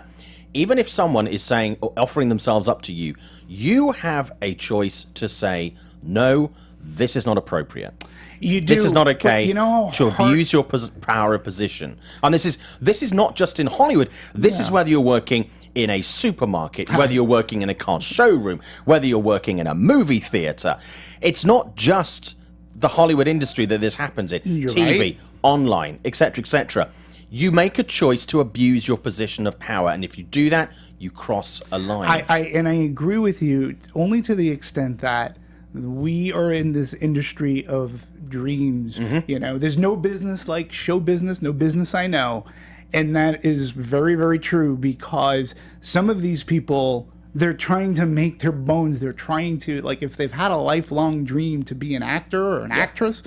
even if someone is saying, offering themselves up to you, you have a choice to say, "No, this is not appropriate." You do, this is not okay, you know, to abuse your power of position. And this is not just in Hollywood. This is whether you're working in a supermarket, whether you're working in a car showroom, whether you're working in a movie theater. It's not just the Hollywood industry that this happens in. You're TV, right. online, etc., etc. You make a choice to abuse your position of power, and if you do that, you cross a line. I agree with you, only to the extent that we are in this industry of dreams. You know, there's no business like show business, no business I know. And that is very, very true, because some of these people, they're trying to make their bones. They're trying to, like, if they've had a lifelong dream to be an actor or an actress,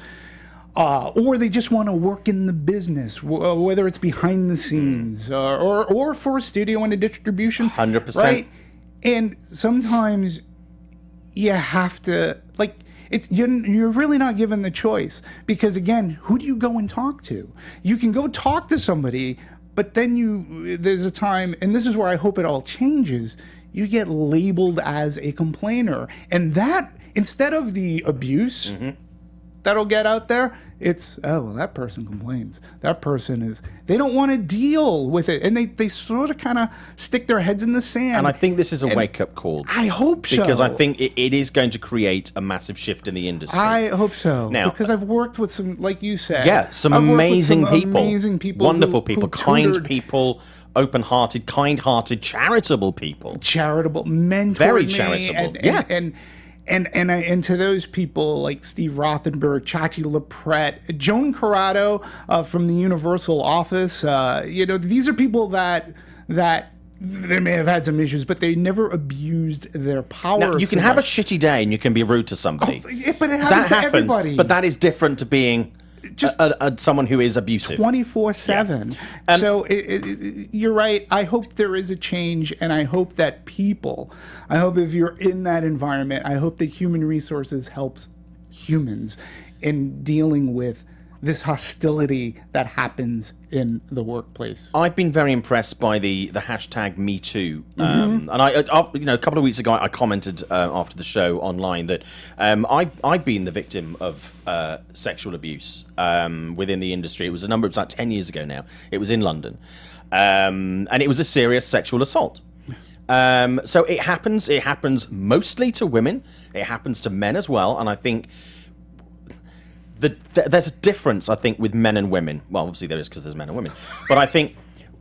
or they just want to work in the business, whether it's behind the scenes or for a studio and a distribution. 100%. Right? And sometimes you have to, like, you're really not given the choice, because again, who do you go and talk to? You can go talk to somebody, but then there's a time, and this is where I hope it all changes, you get labeled as a complainer, and that, instead of the abuse that'll get out there, it's, oh, well, that person complains. That person they don't want to deal with it. And they sort of kind of stick their heads in the sand. And I think this is a wake-up call. I hope so. Because I think it is going to create a massive shift in the industry. I hope so. Now, because I've worked with some, like you said. Yeah, some amazing people. Wonderful people. Kind people. Open-hearted, kind-hearted, charitable people. Charitable, mentored Very me, charitable. And to those people like Steve Rothenberg, Chachi LaPrette, Joan Corrado from the Universal office, these are people that they may have had some issues, but they never abused their power. Now, you can have a shitty day and you can be rude to somebody. But it happens to everybody. But that is different to being just someone who is abusive 24/7. Yeah. So you're right. I hope there is a change, and I hope that I hope if you're in that environment, I hope that human resources helps humans in dealing with this hostility that happens in the workplace. I've been very impressed by the hashtag MeToo, and a couple of weeks ago I commented after the show online that I've been the victim of sexual abuse within the industry. It was like 10 years ago now. It was in London, and it was a serious sexual assault. So it happens mostly to women. It happens to men as well, and I think there's a difference, I think, with men and women. Well, obviously there is, because there's men and women. But I think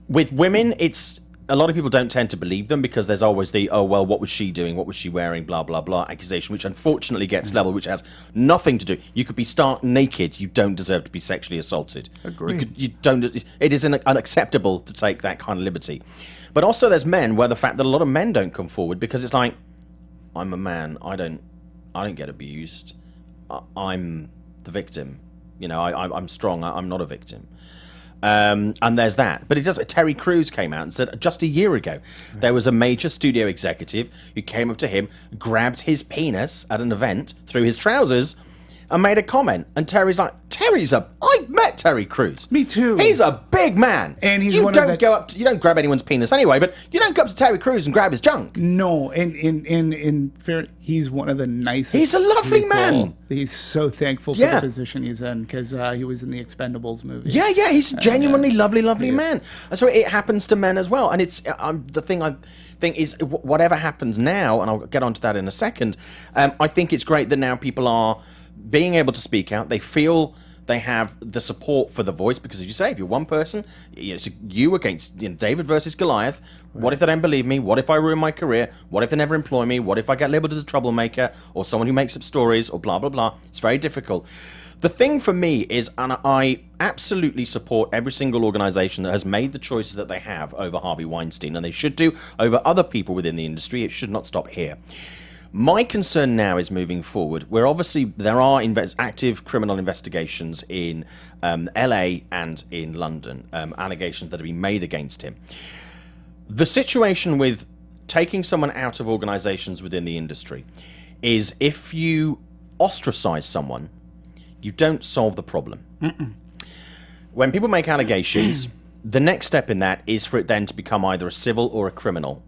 with women, it's a lot of people don't tend to believe them, because there's always the, oh, well, what was she doing? What was she wearing? Blah, blah, blah accusation, which unfortunately gets leveled, which has nothing to do. You could be stark naked. You don't deserve to be sexually assaulted. Agreed. It is unacceptable to take that kind of liberty. But also there's men, where the fact that a lot of men don't come forward, because it's like, I'm a man. I don't get abused. I'm the victim. I'm strong. I'm not a victim. And there's that. But Terry Crews came out and said just a year ago there was a major studio executive who came up to him, grabbed his penis at an event through his trousers, and made a comment. And Terry's like, I've met Terry Crews. Me too. He's a big man. And he's you don't grab anyone's penis anyway, but you don't go up to Terry Crews and grab his junk. No, in fair, he's one of the nicest. He's a lovely man. He's so thankful for the position he's in, because he was in the Expendables movie. Yeah, he's a genuinely lovely man. So it happens to men as well. And it's the thing I think is, whatever happens now, and I'll get onto that in a second, I think it's great that now people are being able to speak out. They feel they have the support for the voice, because as you say, if you're one person, it's you against David versus Goliath. Right. What if they don't believe me? What if I ruin my career? What if they never employ me? What if I get labeled as a troublemaker, or someone who makes up stories, or blah, blah, blah? It's very difficult. The thing for me is, and I absolutely support every single organization that has made the choices that they have over Harvey Weinstein, and they should do over other people within the industry. It should not stop here. My concern now is moving forward, where obviously there are active criminal investigations in LA and in London, allegations that have been made against him. The situation with taking someone out of organizations within the industry is, if you ostracize someone, you don't solve the problem. When people make allegations, the next step in that is for it then to become either a civil or a criminal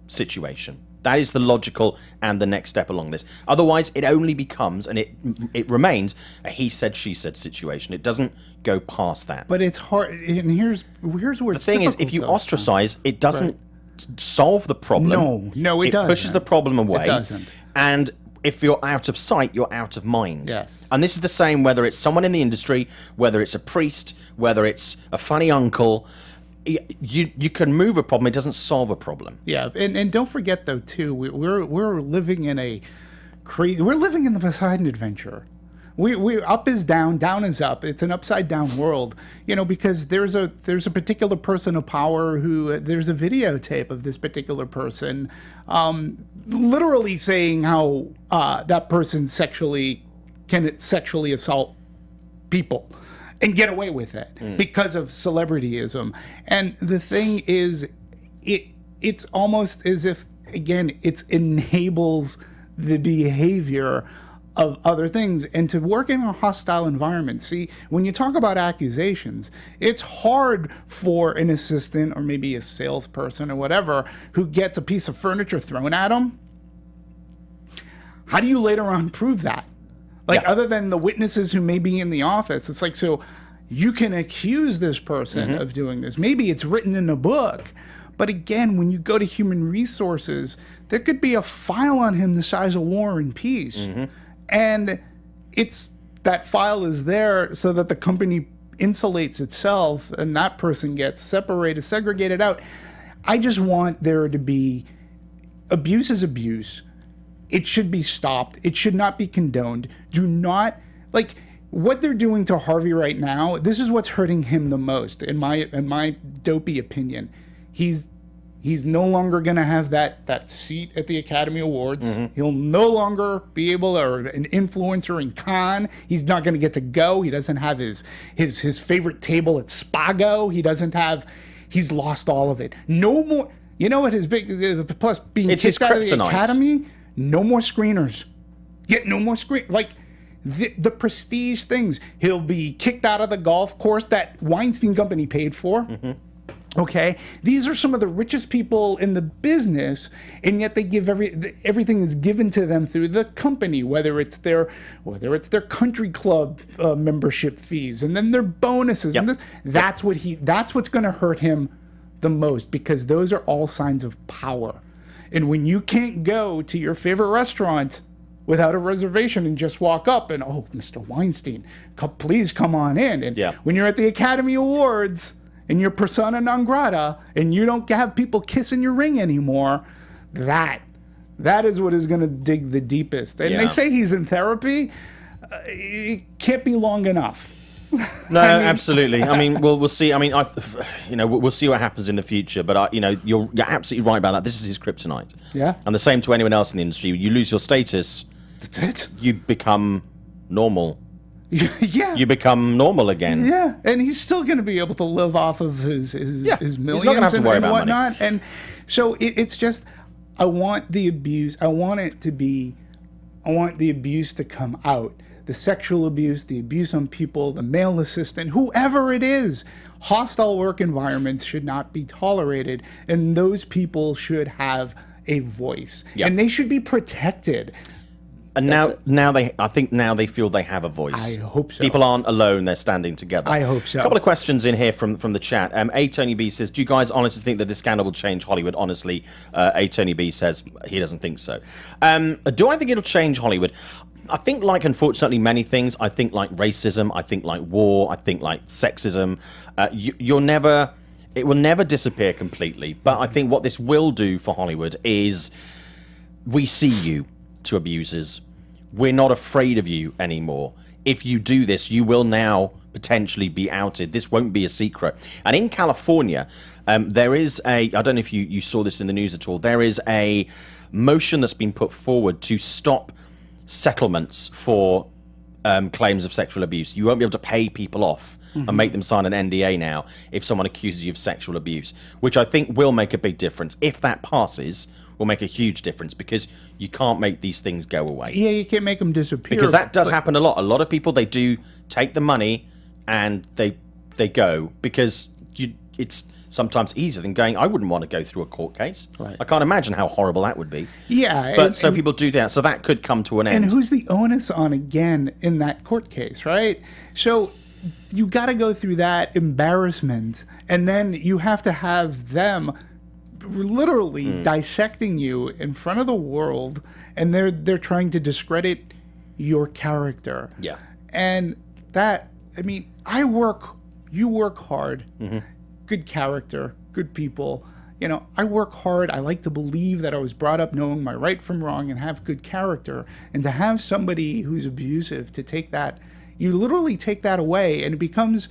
situation. That is the logical and the next step along this. Otherwise, it only becomes, and it remains, a he said, she said situation. It doesn't go past that. But it's hard, and here's where the thing is, if you ostracize, it doesn't solve the problem. No, it doesn't. It pushes the problem away. It doesn't. And if you're out of sight, you're out of mind. Yes. And this is the same whether it's someone in the industry, whether it's a priest, whether it's a funny uncle. You can move a problem. It doesn't solve a problem. Yeah, and don't forget though too, we're living in a crazy. We're living in the Poseidon Adventure. We up is down, down is up. It's an upside down world, because there's a particular person of power who there's a videotape of this particular person, literally saying how that person can sexually assault people and get away with it because of celebrityism. And the thing is, it's almost as if, again, it enables the behavior of other things, and to work in a hostile environment. See, when you talk about accusations, it's hard for an assistant or maybe a salesperson or whatever who gets a piece of furniture thrown at them. How do you later on prove that? Like, other than the witnesses who may be in the office, it's like, so you can accuse this person of doing this. Maybe it's written in a book. But again, when you go to human resources, there could be a file on him the size of War and Peace. And that file is there so that the company insulates itself and that person gets separated, segregated out. I just want there to be abuse is abuse. It should be stopped. It should not be condoned. Do not, like, what they're doing to Harvey right now, this is what's hurting him the most, in my dopey opinion. He's no longer going to have that seat at the Academy Awards. He'll no longer be able, or an influencer in Cannes. He's not going to get to go. He doesn't have his favorite table at Spago. He's lost all of it. No more. You know what his big, plus being kicked out of the Academy, no more screeners. Get no more screen, like, the prestige things. He'll be kicked out of the golf course that Weinstein Company paid for. Okay, these are some of the richest people in the business, and yet they give everything is given to them through the company, whether it's their country club membership fees, and then their bonuses, and that's what's going to hurt him the most, because those are all signs of power. And when you can't go to your favorite restaurant without a reservation and just walk up and, oh, Mr. Weinstein, please come on in, and when you're at the Academy Awards and you're persona non grata, and you don't have people kissing your ring anymore, that is what is going to dig the deepest. And they say he's in therapy. It can't be long enough. No, absolutely. I mean, we'll see. I mean, we'll see what happens in the future. But you're absolutely right about that. This is his kryptonite. Yeah. And the same to anyone else in the industry. You lose your status. That's it. You become normal. You become normal again. Yeah, and he's still going to be able to live off of his millions. He's not going to have to worry about whatnot. Money. And so it's just, I want the abuse. I want the abuse to come out. The sexual abuse, the abuse on people, the male assistant, whoever it is. Hostile work environments should not be tolerated, and those people should have a voice, and they should be protected. And I think now they feel they have a voice. I hope so. People aren't alone; they're standing together. I hope so. A couple of questions in here from the chat. A Tony B says, "Do you guys honestly think that this scandal will change Hollywood?" Honestly, A Tony B says he doesn't think so. Do I think it'll change Hollywood? I think, like, unfortunately, many things. I think, like, racism. I think, like, war. I think, like, sexism. It will never disappear completely. But I think what this will do for Hollywood is, we see you to abusers. We're not afraid of you anymore. If you do this, you will now potentially be outed. This won't be a secret. And in California, there is I don't know if you saw this in the news at all, there is a motion that's been put forward to stop settlements for claims of sexual abuse. You won't be able to pay people off and make them sign an NDA now if someone accuses you of sexual abuse, which I think will make a big difference. If that passes, will make a huge difference, because you can't make these things go away. Yeah, you can't make them disappear. Because that does happen a lot. A lot of people, they do take the money and they go, because it's sometimes easier than going, I wouldn't want to go through a court case. Right. I can't imagine how horrible that would be. Yeah. But so people do that. So that could come to an end. And who's the onus on, again, in that court case, right? So you got to go through that embarrassment, and then you have to have them literally dissecting you in front of the world, and they're trying to discredit your character. Yeah. And that, I mean, you work hard. Good character, good people. You know, I work hard. I like to believe that I was brought up knowing my right from wrong and have good character. And to have somebody who's abusive to take that, you literally take that away, and it becomes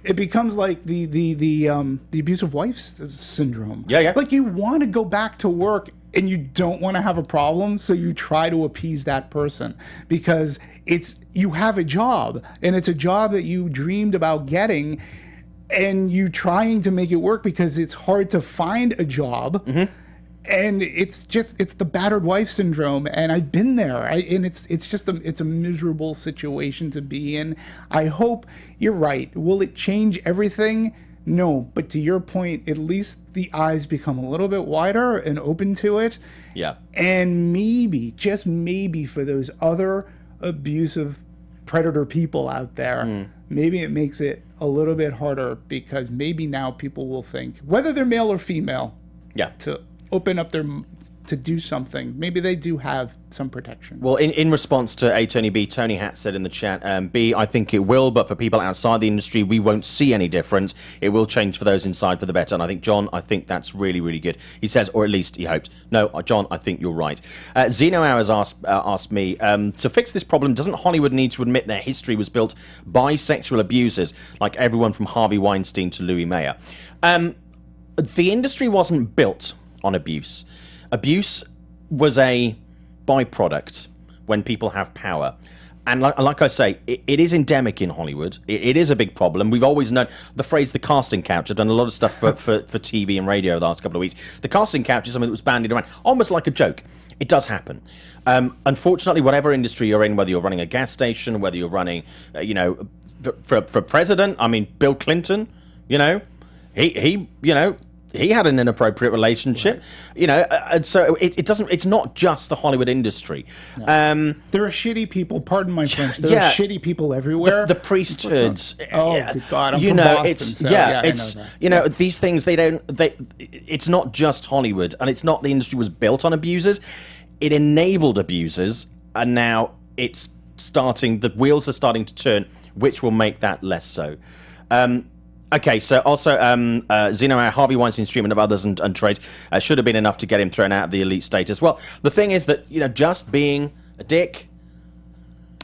like the abusive wife syndrome. Yeah. Like, you want to go back to work and you don't want to have a problem, so you try to appease that person, because you have a job, and it's a job that you dreamed about getting, and you trying to make it work because it's hard to find a job. And it's the battered wife syndrome, and I've been there. And it's a miserable situation to be in. I hope you're right. Will it change everything? No, but to your point, at least the eyes become a little bit wider and open to it. Yeah. And maybe, just maybe, for those other abusive predator people out there, maybe it makes it a little bit harder, because maybe now people will think, whether they're male or female, to open up to do something. Maybe they do have some protection. Well, in response to A Tony B, Tony Hat said in the chat, B, I think it will, but for people outside the industry, we won't see any difference. It will change for those inside for the better. And I think, John, I think that's really, really good. He says, or at least he hoped. No, John, I think you're right. Zeno Hours asked me, to fix this problem, doesn't Hollywood need to admit their history was built by sexual abusers, like everyone from Harvey Weinstein to Louis Mayer? The industry wasn't built on abuse. Abuse was a byproduct when people have power. And like I say, it is endemic in Hollywood. It is a big problem. We've always known the phrase the casting couch. I've done a lot of stuff for TV and radio the last couple of weeks. The casting couch is something that was bandied around, almost like a joke. It does happen. Unfortunately, whatever industry you're in, whether you're running a gas station, whether you're running, for president, I mean, Bill Clinton, he had an inappropriate relationship, and so it doesn't. It's not just the Hollywood industry. No. There are shitty people. Pardon my French. There are shitty people everywhere. The priesthoods. Oh good God! I'm from Boston. It's these things. It's not just Hollywood, and it's not the industry was built on abusers. It enabled abusers, and now it's starting. The wheels are starting to turn, which will make that less so. Okay, so also Zeno, Harvey Weinstein's treatment of others and trades should have been enough to get him thrown out of the elite status. Well, the thing is that just being a dick,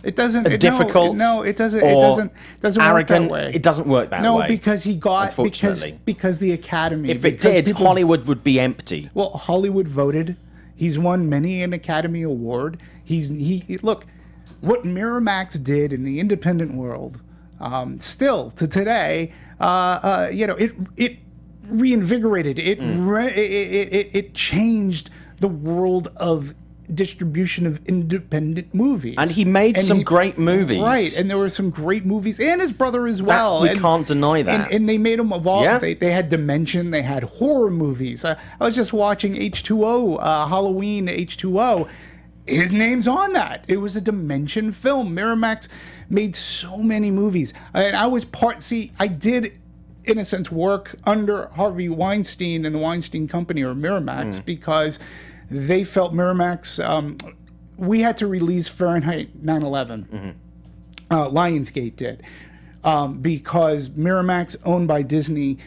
it doesn't difficult. No, it doesn't. Arrogant, work that way. It doesn't work that way. No, because he got because the Academy. If it did, Hollywood would be empty. Well, Hollywood voted. He's won many an Academy Award. Look what Miramax did in the independent world. Still to today. It reinvigorated. It changed the world of distribution of independent movies. And he made some great movies. Right, and there were some great movies, and his brother as well. We can't deny that. And they made them evolve. Yeah. They had Dimension, they had horror movies. I was just watching H2O, Halloween H2O. His name's on that. It was a Dimension film. Miramax made so many movies. And I did, in a sense, work under Harvey Weinstein and the Weinstein Company, or Miramax, because they felt Miramax, we had to release Fahrenheit 9/11. Lionsgate did. Because Miramax, owned by Disney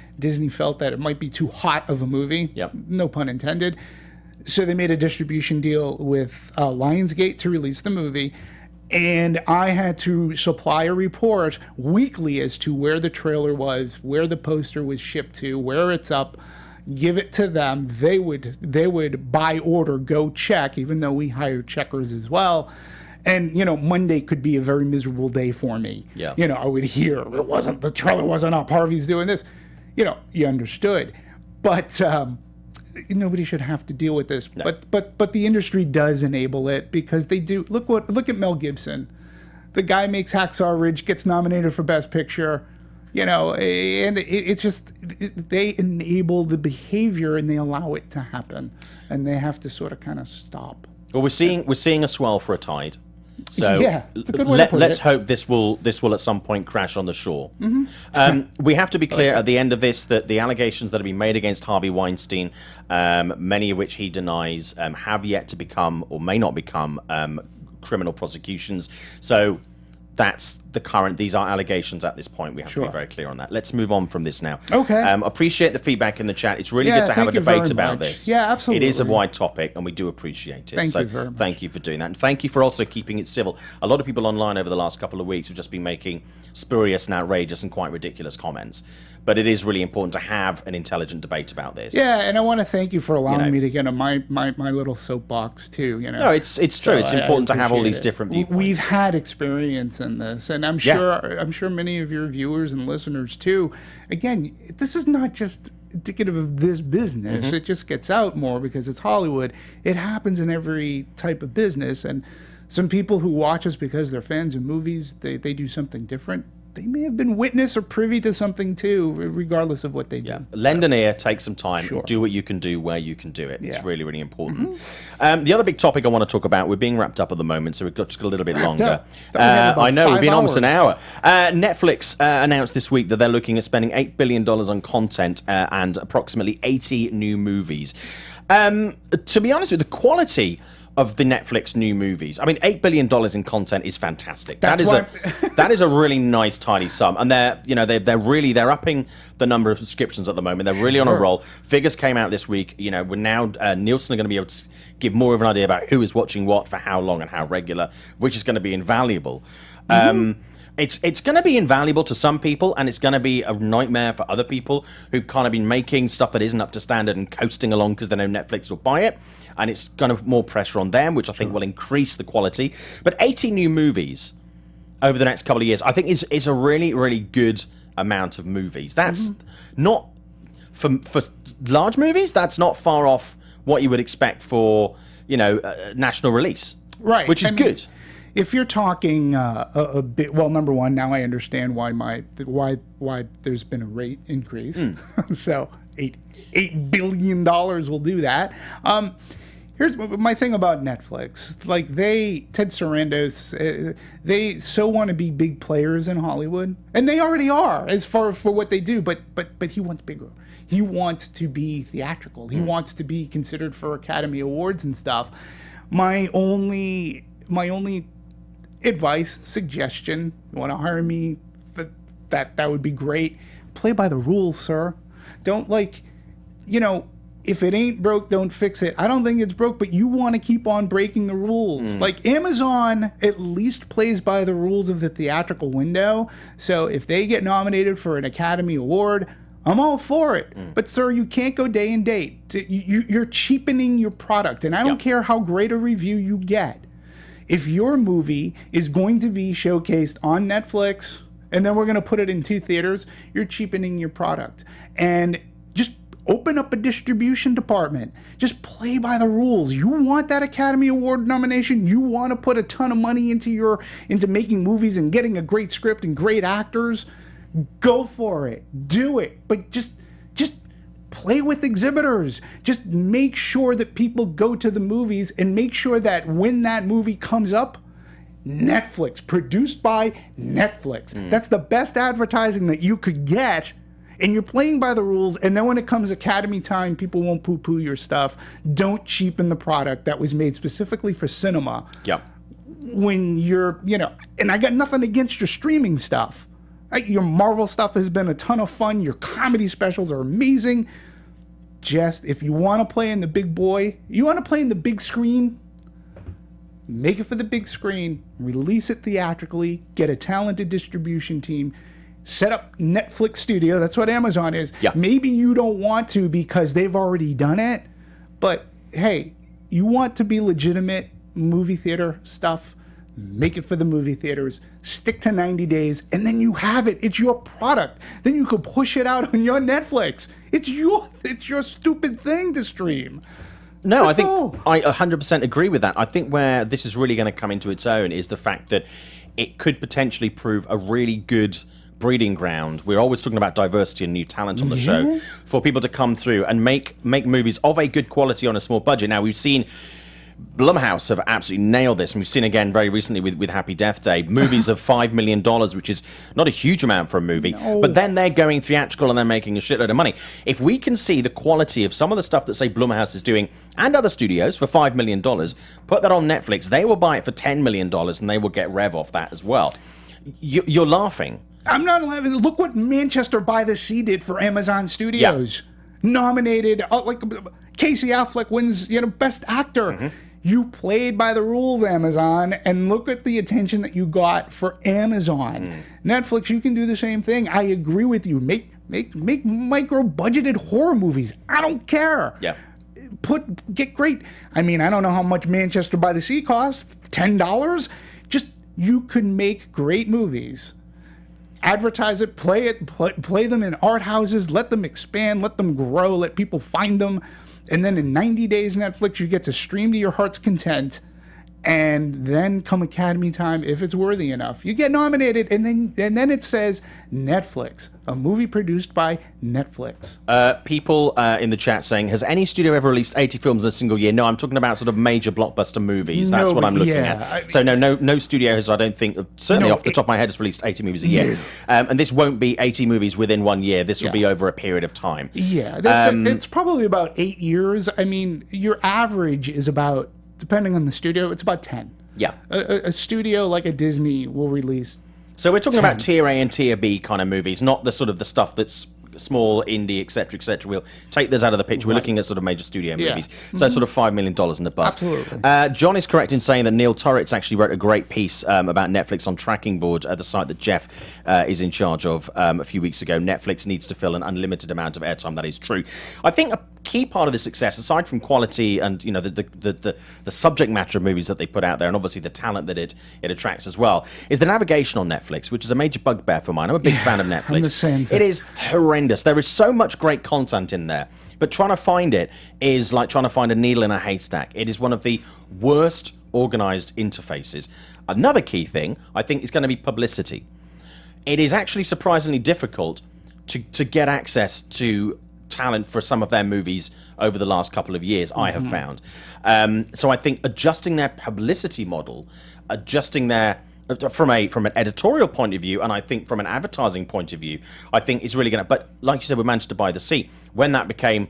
felt that it might be too hot of a movie. Yep. No pun intended. So they made a distribution deal with Lionsgate to release the movie, and I had to supply a report weekly as to where the trailer was, where the poster was shipped to, where it's up, give it to them. They would by order go check, even though we hired checkers as well. And Monday could be a very miserable day for me. Yeah. I would hear the trailer wasn't up. Harvey's doing this. You understood, but. Nobody should have to deal with this, no. but the industry does enable it, because they do. Look at Mel Gibson. The guy makes Hacksaw Ridge, gets nominated for Best Picture, and it's just they enable the behavior and they allow it to happen, and they have to sort of kind of stop. Well, we're seeing a swell for a tide. So yeah, it's a good way to put let's it. hope this will at some point crash on the shore. We have to be clear at the end of this that the allegations that have been made against Harvey Weinstein, many of which he denies, have yet to become or may not become criminal prosecutions. So that's the current. These are allegations at this point. We have to be very clear on that. Let's move on from this now. Okay. Appreciate the feedback in the chat. It's really good to have a debate about this. Yeah, absolutely. It is a wide topic, and we do appreciate it. Thank you very much. Thank you for doing that, and thank you for also keeping it civil. A lot of people online over the last couple of weeks have just been making spurious and outrageous and quite ridiculous comments. But it is really important to have an intelligent debate about this. Yeah, and I want to thank you for allowing me to get on my little soapbox too. No, it's true. It's important to have all these different viewpoints. We've had experience in this, and I'm sure many of your viewers and listeners too. Again, this is not just indicative of this business. It just gets out more because it's Hollywood. It happens in every type of business, and some people who watch us because they're fans of movies, they do something different. They may have been witness or privy to something too, regardless of what they do. Lend an ear, take some time, do what you can do where you can do it. It's really, really important. The other big topic I want to talk about, we're being wrapped up at the moment, so we've got just a little bit longer. I know, we've been almost an hour. Netflix announced this week that they're looking at spending $8 billion on content and approximately 80 new movies. To be honest with you, the quality of the Netflix new movies. I mean, $8 billion in content is fantastic. That is a really nice, tidy sum. And they're upping the number of subscriptions at the moment. They're really on a roll. Figures came out this week. You know, we're now Nielsen are going to be able to give more of an idea about who is watching what for how long and how regular, which is going to be invaluable. It's going to be invaluable to some people, and it's going to be a nightmare for other people who've kind of been making stuff that isn't up to standard and coasting along because they know Netflix will buy it. And it's kind of more pressure on them, which I think will increase the quality. But 80 new movies over the next couple of years, I think is a really, really good amount of movies. That's not, for large movies, that's not far off what you would expect for, national release. Right. Which is good. If you're talking a bit, well, number one, now I understand why there's been a rate increase. So $8 billion will do that. Here's my thing about Netflix. Like Ted Sarandos, they so want to be big players in Hollywood, and they already are as far for what they do. But he wants bigger. He wants to be theatrical. He wants to be considered for Academy Awards and stuff. My only advice, suggestion, you want to hire me, that would be great. Play by the rules, sir. Don't if it ain't broke, don't fix it. I don't think it's broke, but you want to keep on breaking the rules. Like Amazon at least plays by the rules of the theatrical window. So if they get nominated for an Academy Award, I'm all for it. But sir, you can't go day and date. You're cheapening your product. And I don't care how great a review you get. If your movie is going to be showcased on Netflix and then we're going to put it in 2 theaters, you're cheapening your product. And just open up a distribution department. Just play by the rules. You want that Academy Award nomination? You want to put a ton of money into making movies and getting a great script and great actors? Go for it. Do it. But just play with exhibitors. Just make sure that people go to the movies and make sure that when that movie comes up, Netflix, produced by Netflix. That's the best advertising that you could get. And you're playing by the rules, and then when it comes Academy time, people won't poo-poo your stuff. Don't cheapen the product that was made specifically for cinema. When you're, and I got nothing against your streaming stuff. Your Marvel stuff has been a ton of fun. Your comedy specials are amazing. Just, if you want to play in the big boy, you want to play in the big screen, make it for the big screen, release it theatrically, get a talented distribution team, set up Netflix Studio. That's what Amazon is. Maybe you don't want to because they've already done it, but hey, you want to be legitimate movie theater stuff, make it for the movie theaters, stick to 90 days, and then you have it. It's your product. Then you could push it out on your Netflix. It's your stupid thing to stream. No, I think I 100% agree with that. I think where this is really going to come into its own is the fact that it could potentially prove a really good breeding ground. We're always talking about diversity and new talent on the show for people to come through and make movies of a good quality on a small budget. Now, we've seen Blumhouse have absolutely nailed this, and we've seen again very recently with Happy Death Day, movies of $5 million, which is not a huge amount for a movie, but then they're going theatrical and they're making a shitload of money. If we can see the quality of some of the stuff that, say, Blumhouse is doing, and other studios for $5 million, put that on Netflix, they will buy it for $10 million, and they will get rev off that as well. You're laughing. I'm not laughing. Look what Manchester by the Sea did for Amazon Studios. Nominated, like Casey Affleck wins, Best Actor. You played by the rules, Amazon, and look at the attention that you got for Amazon. Netflix, you can do the same thing. I agree with you. Make micro-budgeted horror movies. I don't care. Get great. I mean, I don't know how much Manchester by the Sea costs. $10? Just, you could make great movies. advertise it, play them in art houses, let them expand, let them grow, let people find them. And then in 90 days, Netflix, you get to stream to your heart's content. And then come Academy time, if it's worthy enough, you get nominated, and then it says Netflix, a movie produced by Netflix. People in the chat saying, has any studio ever released 80 films in a single year? No, I'm talking about sort of major blockbuster movies. That's what I'm looking at. So no studio has, I don't think, certainly off the top of my head, has released 80 movies a year. And this won't be 80 movies within 1 year. This will be over a period of time. Yeah, it's probably about 8 years. I mean, your average is about, depending on the studio, it's about 10. Yeah. A studio like a Disney will release. So we're talking about tier A and tier B kind of movies, not the sort of the stuff that's small, indie, etc., etc. We'll take those out of the picture. We're looking at sort of major studio movies. So sort of $5 million and above. Absolutely. John is correct in saying that Neil Turretts actually wrote a great piece about Netflix on Tracking Board, the site that Jeff is in charge of a few weeks ago. Netflix needs to fill an unlimited amount of airtime. That is true. I think a key part of the success, aside from quality and the subject matter of movies that they put out there, and obviously the talent that it attracts as well, is the navigation on Netflix, which is a major bugbear for mine. I'm a big fan of Netflix. I'm the same thing. It is horrendous. There is so much great content in there, but trying to find it is like trying to find a needle in a haystack. It is one of the worst organized interfaces. Another key thing, I think, is going to be publicity. It is actually surprisingly difficult to get access to talent for some of their movies over the last couple of years, I have found. So I think adjusting their publicity model, adjusting their from an editorial point of view, and I think from an advertising point of view, I think it's really going to... But like you said, we managed to buy the sea. When that became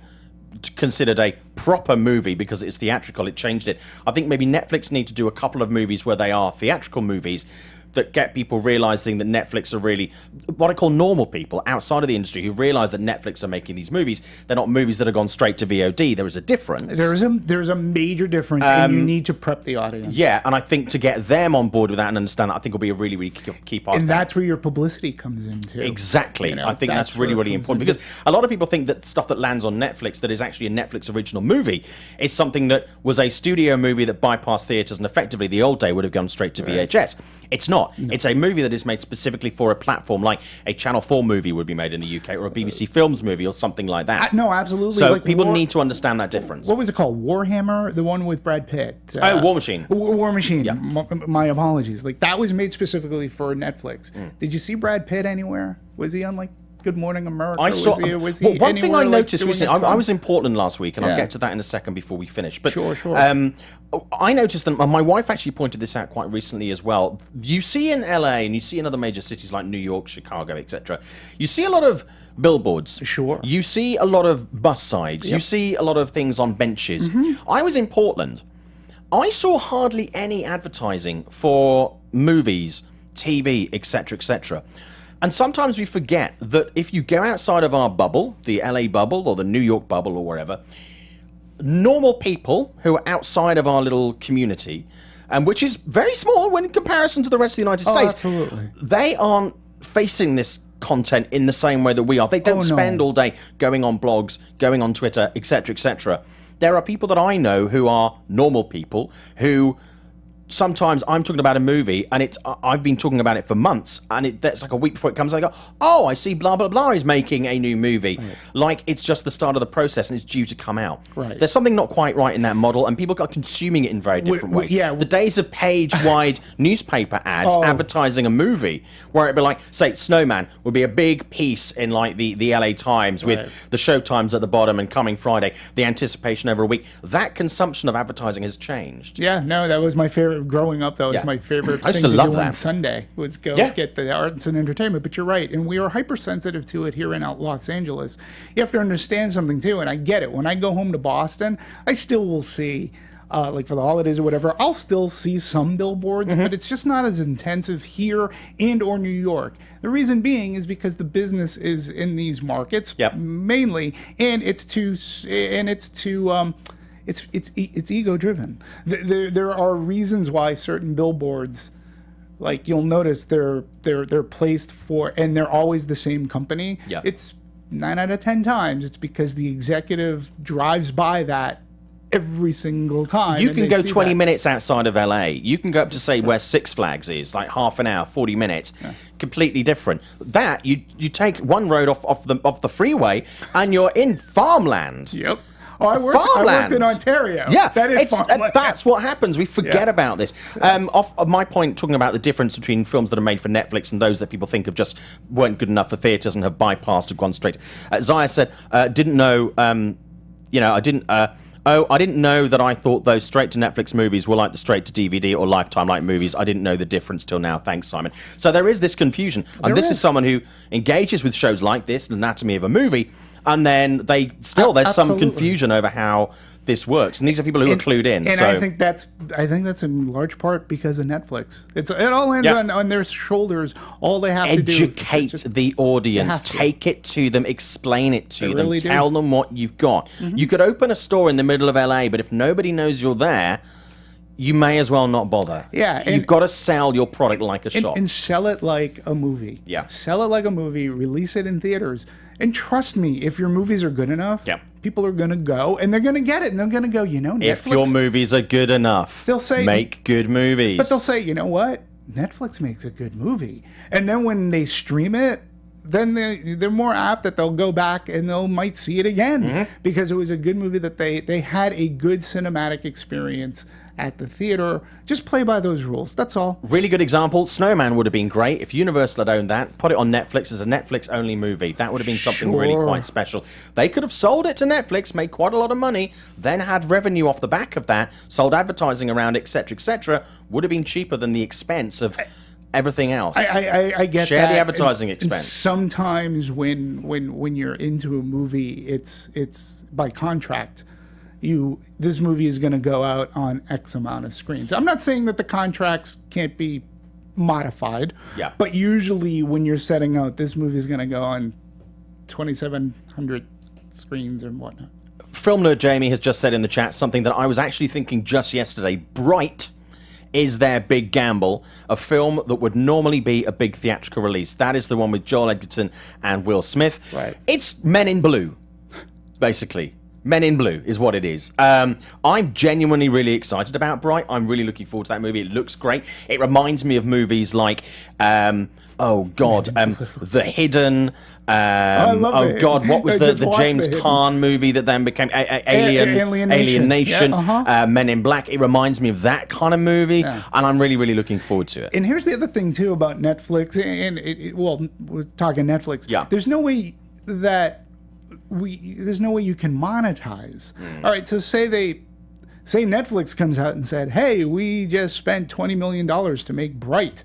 considered a proper movie because it's theatrical, it changed it. I think maybe Netflix need to do a couple of movies where they are theatrical movies that get people realizing that Netflix are really what I call normal people outside of the industry who realize that Netflix are making these movies. They're not movies that have gone straight to VOD. There is a difference. There's a major difference, and you need to prep the audience. Yeah, and I think to get them on board with that and understand that, I think will be a really, really key part. And that's where your publicity comes in too. Exactly. You know, I think that's really, really important because a lot of people think that stuff that lands on Netflix that is actually a Netflix original movie is something that was a studio movie that bypassed theaters and effectively the old day would have gone straight to VHS. It's not. No. It's a movie that is made specifically for a platform, like a Channel 4 movie would be made in the UK, or a BBC Films movie, or something like that. No, absolutely. So like people need to understand that difference. What was it called? Warhammer, the one with Brad Pitt. War Machine. War Machine. Yeah. My apologies. Like that was made specifically for Netflix. Did you see Brad Pitt anywhere? Was he on like Good Morning America? I saw. One thing I noticed recently. I was in Portland last week, and I'll get to that in a second before we finish. But sure. I noticed that my wife actually pointed this out quite recently as well. You see in LA and you see in other major cities like New York, Chicago, etc. You see a lot of billboards. Sure. You see a lot of bus sides. Yep. You see a lot of things on benches. I was in Portland. I saw hardly any advertising for movies, TV, etc., etc. And sometimes we forget that if you go outside of our bubble, the LA bubble or the New York bubble or wherever, normal people who are outside of our little community, and which is very small when in comparison to the rest of the United States, absolutely. They aren't facing this content in the same way that we are. They don't spend all day going on blogs, going on Twitter, etc., etc. There are people that I know who are normal people who... Sometimes I'm talking about a movie, and I've been talking about it for months, and that's like a week before it comes, I go, oh, I see blah, blah, blah is making a new movie. Right. Like it's just the start of the process, and it's due to come out. Right. There's something not quite right in that model, and people are consuming it in very different ways. Yeah. The days of page-wide newspaper ads advertising a movie, where it'd be like, say, Snowman would be a big piece in like the LA Times with the show times at the bottom and coming Friday, the anticipation over a week. That consumption of advertising has changed. Yeah, no, that was my favorite. Growing up, that was my favorite thing to do on Sunday, was go get the arts and entertainment. But you're right, and we are hypersensitive to it here in Los Angeles. You have to understand something too, and I get it. When I go home to Boston, I still will see, like for the holidays or whatever, I'll still see some billboards, but it's just not as intensive here and or New York. The reason being is because the business is in these markets mainly, and it's ego driven. There are reasons why certain billboards, like you'll notice they're placed for, and they're always the same company. Yeah. It's 9 out of 10 times it's because the executive drives by that every single time. You can go 20 minutes outside of LA. You can go up to say where Six Flags is, like half an hour, 40 minutes. completely different. That you take one road off the freeway, and you're in farmland. Yep. Oh, I worked in Ontario. Yeah, that is farmland. That's what happens. We forget about this. Off of my point, talking about the difference between films that are made for Netflix and those that people think of just weren't good enough for theaters and have bypassed or gone straight. Zaya said, didn't know, I didn't... I didn't know that I thought those straight-to-Netflix movies were like the straight-to-DVD or Lifetime-like movies. I didn't know the difference till now. Thanks, Simon. So there is this confusion. And this is someone who engages with shows like this, Anatomy of a Movie, and then there's some confusion over how this works. And these are people who are clued in. And so. I think that's in large part because of Netflix. It all lands on their shoulders. All they have to do... Educate the audience. Take it to them. Explain it to them. Tell them what you've got. You could open a store in the middle of LA, but if nobody knows you're there, you may as well not bother. Yeah. You've got to sell your product like a shop. And sell it like a movie. Yeah. Sell it like a movie. Release it in theaters. And trust me, if your movies are good enough, people are going to go, and they're going to get it, and they're going to go, Netflix... If your movies are good enough, they'll say... Make good movies. But they'll say, you know what? Netflix makes a good movie. And then when they stream it, then they're more apt that they'll go back and might see it again because it was a good movie that they had a good cinematic experience at the theater. Just play by those rules. That's all. Really good example. Snowman would have been great if Universal had owned that. Put it on Netflix as a Netflix-only movie. That would have been something really quite special. They could have sold it to Netflix, made quite a lot of money, then had revenue off the back of that, sold advertising around, etc., etc. Would have been cheaper than the expense of everything else. I get Share that. the advertising expense. And sometimes when you're into a movie, it's by contract. This movie is going to go out on X amount of screens. I'm not saying that the contracts can't be modified. Yeah. But usually when you're setting out, this movie is going to go on 2,700 screens and whatnot. Film nerd Jamie has just said in the chat something that I was actually thinking just yesterday. Bright is their big gamble, a film that would normally be a big theatrical release. That is the one with Joel Edgerton and Will Smith. Right. It's Men in Blue, basically. Men in Blue is what it is. I'm genuinely really excited about Bright. I'm really looking forward to that movie. It looks great. It reminds me of movies like, The Hidden. What was the James Caan movie that then became Alienation? Men in Black. It reminds me of that kind of movie, and I'm really, really looking forward to it. And here's the other thing, too, about Netflix. We're talking Netflix. Yeah. There's no way that... there's no way you can monetize. All right, so say Netflix comes out and said, "Hey, we just spent $20 million to make Bright."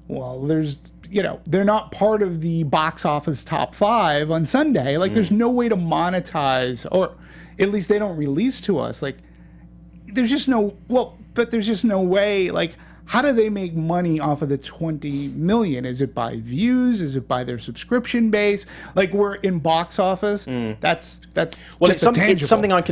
Well, they're not part of the box office top 5 on Sunday. Like, there's no way to monetize, or at least they don't release to us. Like, there's just no way. Like, how do they make money off of the 20 million? Is it by views? Is it by their subscription base? Like, we're in box office. That's well, it's something I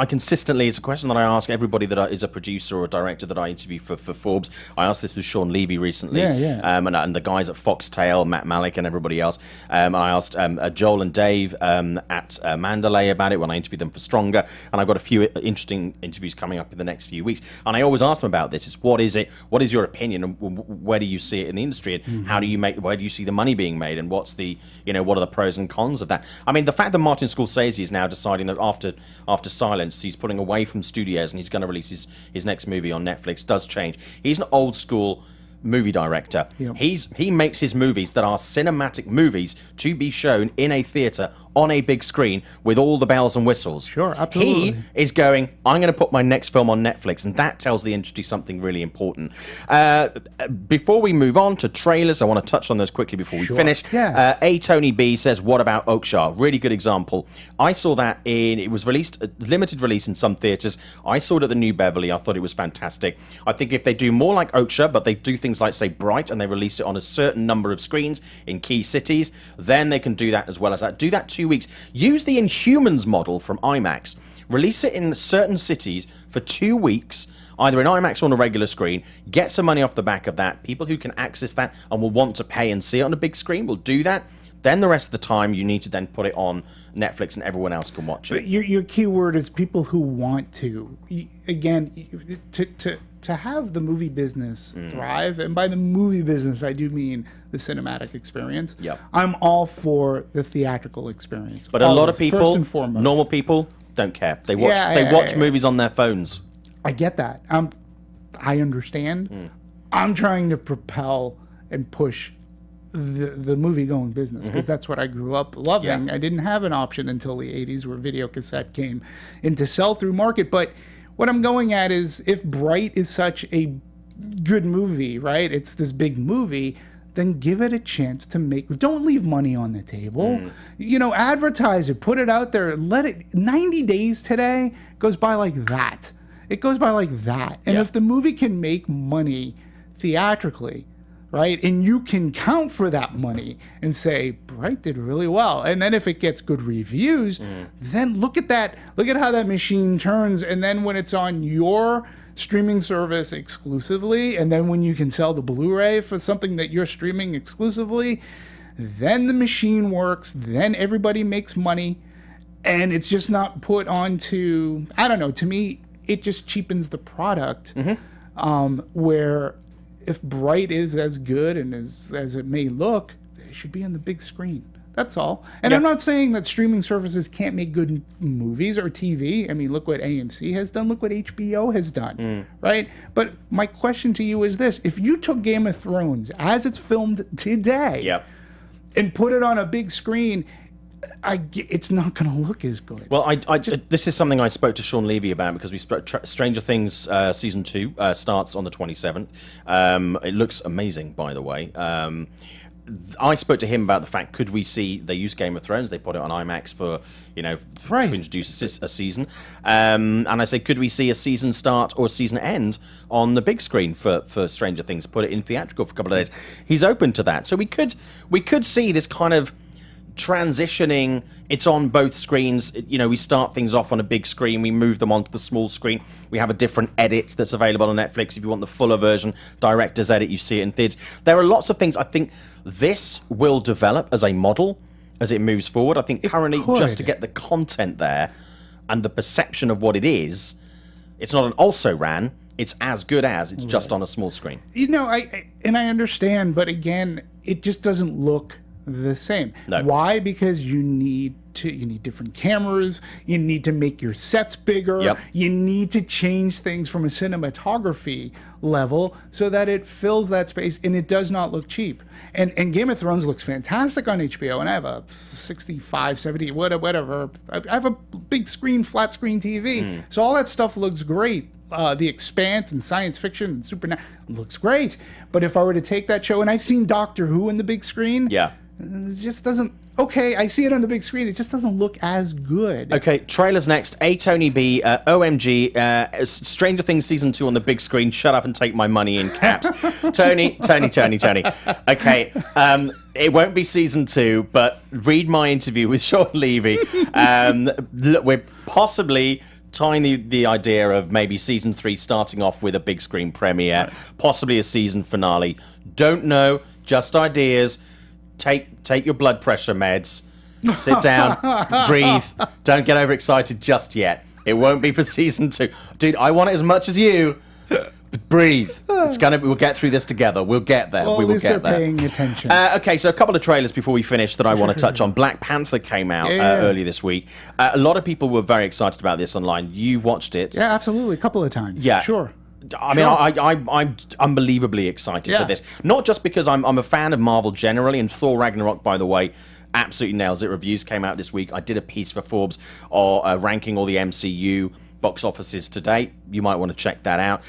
consistently. It's a question that I ask everybody that is a producer or a director that I interview for Forbes. I asked this with Sean Levy recently, and the guys at Foxtail, Matt Malik, and everybody else. And I asked Joel and Dave at Mandalay about it when I interviewed them for Stronger, and I've got a few interesting interviews coming up in the next few weeks. And I always ask them about this: what is your opinion, and where do you see it in the industry, and where do you see the money being made, and what are the pros and cons of that? I mean, the fact that Martin Scorsese is now deciding that after Silence he's pulling away from studios and he's going to release his next movie on Netflix does change. He's an old school movie director. He makes his movies that are cinematic movies to be shown in a theater on a big screen with all the bells and whistles. Sure, absolutely. He is going, I'm going to put my next film on Netflix, and that tells the industry something really important. Before we move on to trailers, I want to touch on those quickly before we finish. Yeah. Tony B says, what about Oakshire? Really good example. I saw that it was released, limited release in some theaters. I saw it at the New Beverly. I thought it was fantastic. I think if they do more like Oakshire, but they do things like, say, Bright, and they release it on a certain number of screens in key cities, then they can do that as well as that. Do that 2 weeks. Use the Inhumans model from IMAX. Release it in certain cities for 2 weeks, either in IMAX or on a regular screen. Get some money off the back of that. People who can access that and will want to pay and see it on a big screen will do that. Then the rest of the time, you need to then put it on Netflix and everyone else can watch it. But your key word is people who want to. Again, to have the movie business thrive, and by the movie business, I do mean the cinematic experience. Yep. I'm all for the theatrical experience. But a lot of people, first and foremost, normal people, don't care. They watch movies on their phones. I get that. I understand. I'm trying to propel and push the movie going business because that's what I grew up loving. Yeah. I didn't have an option until the 80s where video cassette came into sell-through market. But what I'm going at is, if Bright is such a good movie, right? It's this big movie, then give it a chance to make. Don't leave money on the table. You know, advertise it, put it out there, let it. 90 days today goes by like that. It goes by like that. And if the movie can make money theatrically, right, and you can count for that money and say, Bright did really well. And then if it gets good reviews, then look at that. Look at how that machine turns. And then when it's on your streaming service exclusively, and then when you can sell the Blu-ray for something that you're streaming exclusively, then the machine works. Then everybody makes money. And it's just not put onto, I don't know, to me, it just cheapens the product. Where if Bright is as good and as it may look, it should be on the big screen. That's all. And I'm not saying that streaming services can't make good movies or TV. I mean, look what AMC has done. Look what HBO has done, right? But my question to you is this. If you took Game of Thrones as it's filmed today and put it on a big screen, it's not going to look as good. Well, this is something I spoke to Sean Levy about because we Stranger Things season 2 starts on the 27th. It looks amazing, by the way. I spoke to him about the fact, could we see, they use Game of Thrones, they put it on IMAX for, to introduce a season. And I said, could we see a season start or season end on the big screen for Stranger Things, put it in theatrical for a couple of days? He's open to that. So we could see this kind of transitioning. It's on both screens. We start things off on a big screen, we move them onto the small screen, we have a different edit that's available on Netflix. If you want the fuller version, director's edit, you see it in theaters. There are lots of things. I think this will develop as a model as it moves forward. I think currently, just to get the content there and the perception of what it is, it's not an also ran, it's as good as, it's just on a small screen. I understand, but again, it just doesn't look the same. No. Why? Because you need different cameras, you need to make your sets bigger, you need to change things from a cinematography level so that it fills that space, and it does not look cheap. And Game of Thrones looks fantastic on HBO, and I have a 65, 70, whatever. I have a big screen, flat screen TV, so all that stuff looks great. The Expanse and science fiction and supernatural looks great. But if I were to take that show, and I've seen Doctor Who in the big screen, it just doesn't. Okay, I see it on the big screen. It just doesn't look as good. Okay, trailers next. A Tony B, OMG, Stranger Things season 2 on the big screen. Shut up and take my money in caps. Tony. Okay, it won't be season 2, but read my interview with Sean Levy. Look, we're possibly tying the idea of maybe season 3 starting off with a big screen premiere, possibly a season finale. Don't know, just ideas. Take your blood pressure meds, sit down, breathe, don't get overexcited just yet. It won't be for season 2. Dude, I want it as much as you. But breathe. We'll get through this together. We'll get there. Well, we will get there. At least they're paying attention. Okay, so a couple of trailers before we finish that I want to touch on. Black Panther came out earlier this week. A lot of people were very excited about this online. You watched it. Yeah, absolutely. A couple of times. Yeah. Sure. I mean, I'm unbelievably excited for this. Not just because I'm a fan of Marvel generally, and Thor Ragnarok, by the way, absolutely nails it. Reviews came out this week. I did a piece for Forbes ranking all the MCU box offices to date. You might want to check that out.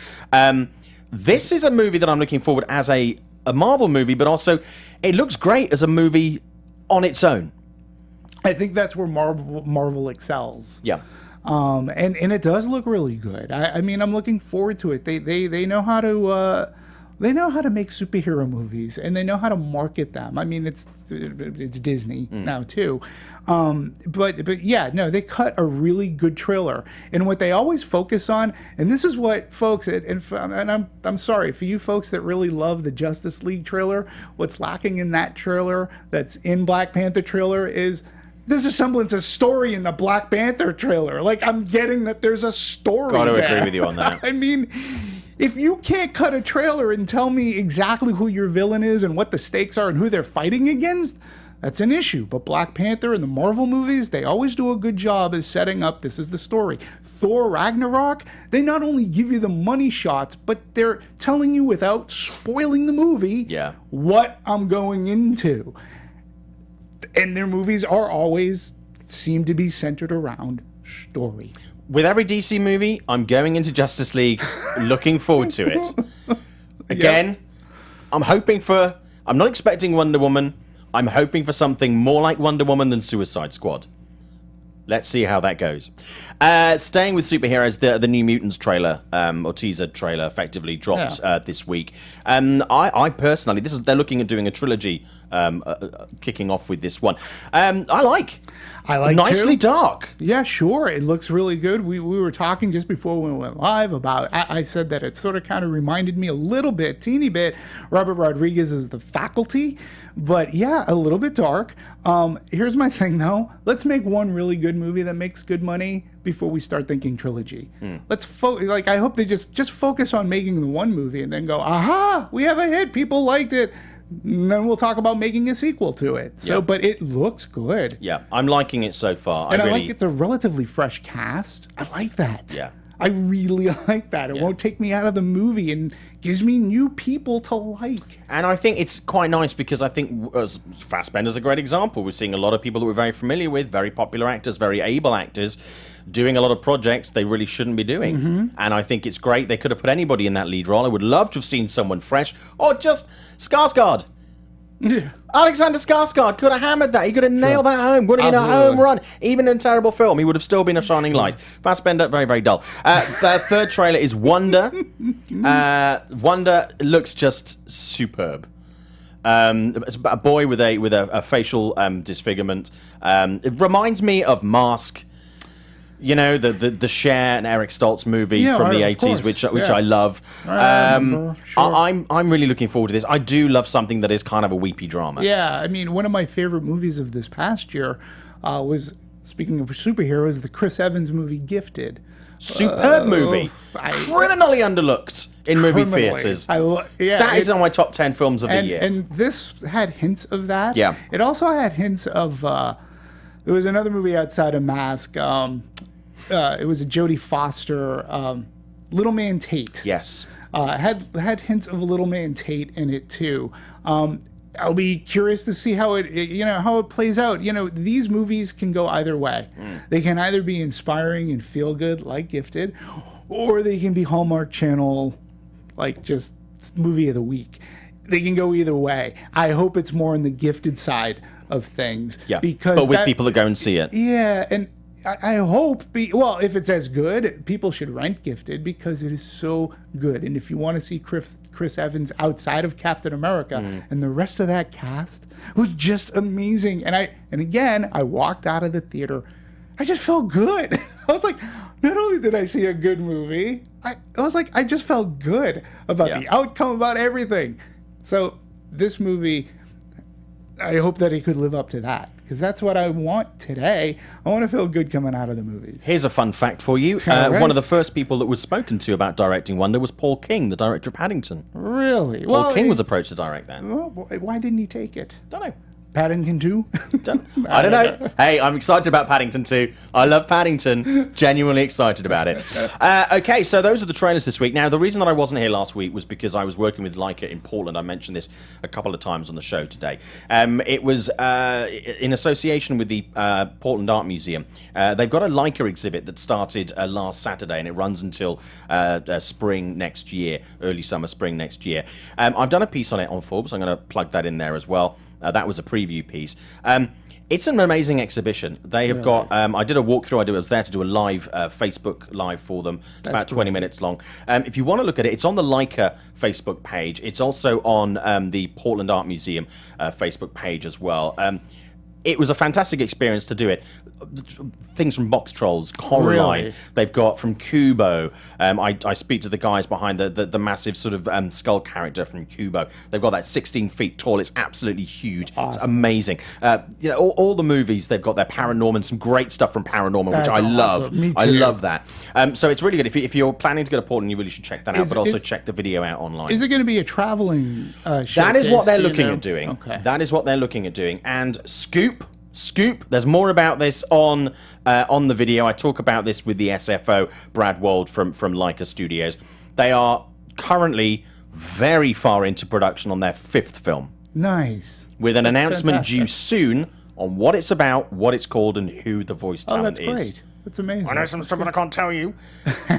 This is a movie that I'm looking forward as a Marvel movie, but also it looks great as a movie on its own. I think that's where Marvel excels. Yeah. And it does look really good. I mean, I'm looking forward to it. They know how to They know how to make superhero movies, and they know how to market them. I mean, it's Disney now too, but yeah, no, they cut a really good trailer. And what they always focus on, and this is what folks, and I'm sorry for you folks that really love the Justice League trailer. What's lacking in that trailer, that's in Black Panther trailer, is there's a semblance of story in the Black Panther trailer. Like, I'm getting that there's a story. Got to there. agree with you on that. I mean, if you can't cut a trailer and tell me exactly who your villain is and what the stakes are and who they're fighting against, that's an issue. But Black Panther and the Marvel movies, they always do a good job of setting up, this is the story. Thor Ragnarok, they not only give you the money shots, but they're telling you without spoiling the movie what I'm going into. And their movies are always seem to be centered around story. With every DC movie, I'm going into Justice League looking forward to it. Again, I'm not expecting Wonder Woman. I'm hoping for something more like Wonder Woman than Suicide Squad. Let's see how that goes. Staying with superheroes, the New Mutants trailer, or teaser trailer, effectively dropped this week. I personally, they're looking at doing a trilogy, kicking off with this one. I like nicely too. Dark. Yeah, sure. It looks really good. We were talking just before we went live about, I said that it sort of kind of reminded me a little bit, teeny bit, Robert Rodriguez is The Faculty, but yeah, a little bit dark. Here's my thing though. Let's make one really good movie that makes good money before we start thinking trilogy. Let's I hope they just focus on making the one movie and then go, aha, we have a hit, people liked it. And then we'll talk about making a sequel to it. So, but it looks good. Yeah, I'm liking it so far. And I like it's a relatively fresh cast. I like that. Yeah. I really like that. It won't take me out of the movie and gives me new people to like. And I think it's quite nice because I think Fassbender's a great example. We're seeing a lot of people that we're very familiar with, very popular actors, very able actors, doing a lot of projects they really shouldn't be doing. And I think it's great. They could have put anybody in that lead role. I would love to have seen someone fresh, or just Skarsgård. Yeah. Alexander Skarsgård could have hammered that. He could have nailed that home. Would have been a home run. Even in a terrible film, he would have still been a shining light. Fassbender, very, very dull. The third trailer is Wonder. Wonder looks just superb. It's a boy with a facial disfigurement. It reminds me of Mask. You know, the Cher and Eric Stoltz movie from the 80s, which I love. I'm really looking forward to this. I do love something that is kind of a weepy drama. Yeah, I mean, one of my favorite movies of this past year was, speaking of superheroes, the Chris Evans movie Gifted. Superb movie. Criminally underlooked in movie theaters. That is on my top 10 films of the year. And this had hints of that. Yeah. It also had hints of... there was another movie outside of Mask. It was a Jodie Foster, Little Man Tate. Yes. Had hints of a Little Man Tate in it too. I'll be curious to see how it plays out. You know, these movies can go either way. They can either be inspiring and feel good, like Gifted, or they can be Hallmark Channel, like just movie of the week. They can go either way. I hope it's more on the Gifted side of things. Yeah. Because with people that go and see it. Yeah, and I hope, if it's as good, people should rent Gifted because it is so good. And if you want to see Chris Evans outside of Captain America and the rest of that cast was just amazing. And again, I walked out of the theater, I just felt good. I was like, not only did I see a good movie, I was like, I just felt good about the outcome, about everything. So this movie, I hope that it could live up to that. Because that's what I want today. I want to feel good coming out of the movies. Here's a fun fact for you. One of the first people that was spoken to about directing Wonder was Paul King, the director of Paddington. Really? Paul King was approached to direct that. Well, why didn't he take it? Don't know. Paddington 2? I don't know. Hey, I'm excited about Paddington 2. I love Paddington. Genuinely excited about it. Okay, so those are the trailers this week. Now, the reason that I wasn't here last week was because I was working with Leica in Portland. I mentioned this a couple of times on the show today. It was in association with the Portland Art Museum. They've got a Leica exhibit that started last Saturday, and it runs until spring next year, early summer, spring next year. I've done a piece on it on Forbes. I'm going to plug that in there as well. That was a preview piece. It's an amazing exhibition. They have got. I did a walkthrough. I was there to do a live Facebook live for them. It's about 20 minutes long. If you want to look at it, it's on the Leica Facebook page. It's also on the Portland Art Museum Facebook page as well. It was a fantastic experience to do it. Things from Box Trolls, Coraline, they've got from Kubo. I speak to the guys behind the massive sort of skull character from Kubo. They've got that 16 feet tall. It's absolutely huge. Awesome. It's amazing. You know, all the movies, they've got their Paranorman, some great stuff from Paranorman, which I love. Me too. I love that. So it's really good. If you're planning to go to Portland, you really should check that out, but also check the video out online. Is it going to be a traveling showcase? That is what they're looking at doing. Okay. That is what they're looking at doing. And Scoop, there's more about this on the video. I talk about this with the SFO, Brad Wold from Leica Studios. They are currently very far into production on their 5th film. Nice. With an announcement due soon on what it's about, what it's called, and who the voice talent is. Oh, that's great. That's amazing. I know some stuff I can't tell you.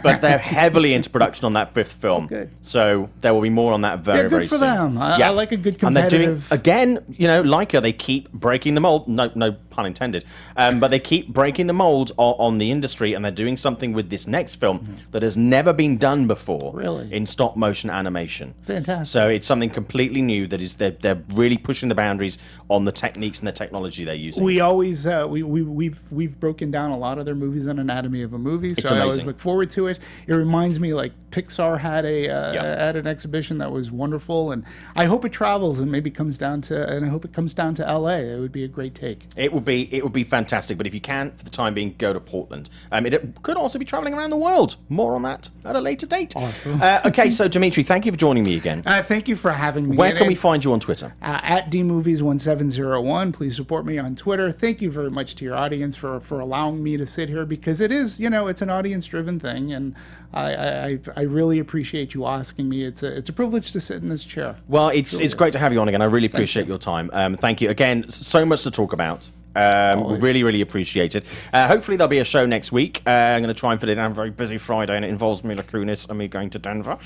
But they're heavily into production on that 5th film. Good. So there will be more on that very, very soon. Good for them. I like a good competitive... And they're doing, again, you know, Leica, they keep breaking the mold. No pun intended. But they keep breaking the mold on the industry, and they're doing something with this next film that has never been done before. Really? In stop motion animation. Fantastic. So it's something completely new that is they're really pushing the boundaries on the techniques and the technology they're using. We always we've broken down a lot of their movies on Anatomy of a Movie, so I always look forward to it. It reminds me, like, Pixar had had an exhibition that was wonderful, and I hope it travels and maybe comes down to LA. It would be a great take. It would be fantastic. But if you can, for the time being, go to Portland. It could also be traveling around the world. More on that at a later date. Awesome. Okay, so Demetri, thank you for joining me again. Thank you for having me. Where can we find you on Twitter? At dmovies1701. Please support me on Twitter. Thank you very much to your audience for allowing me to sit here, because it is, you know, it's an audience-driven thing, and I really appreciate you asking me. It's a privilege to sit in this chair. Well, it's great to have you on again. I really appreciate your time. Thank you again. So much to talk about. We really appreciate it. Hopefully there'll be a show next week. I'm going to try and fit it in. I'm a very busy Friday, and it involves Mila Kunis and me going to Denver.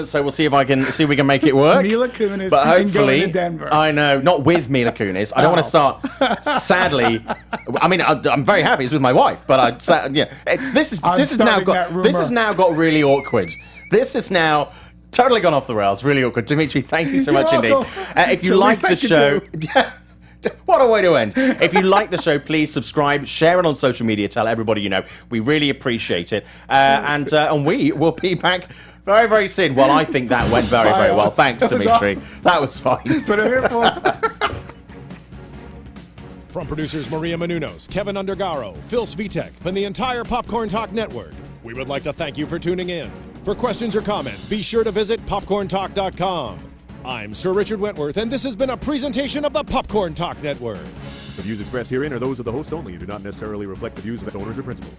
So we'll see if we can make it work. Mila Kunis, but hopefully, going to Denver. I know, not with Mila Kunis. I don't want to start. Sadly, I mean, I'm very happy it's with my wife, but this has now got really awkward. This is now totally gone off the rails. Really awkward. Demetri, thank you so much indeed. If you like the show. What a way to end. If you like the show, please subscribe, share it on social media, tell everybody you know. We really appreciate it. And we will be back very, very soon. Well, I think that went very, very well. Thanks, Demetri. Awesome. That was fine. That's what I'm here for. From producers Maria Menounos, Kevin Undergaro, Phil Svitek, and the entire Popcorn Talk Network, we would like to thank you for tuning in. For questions or comments, be sure to visit popcorntalk.com. I'm Sir Richard Wentworth, and this has been a presentation of the Popcorn Talk Network. The views expressed herein are those of the hosts only and do not necessarily reflect the views of its owners or principals.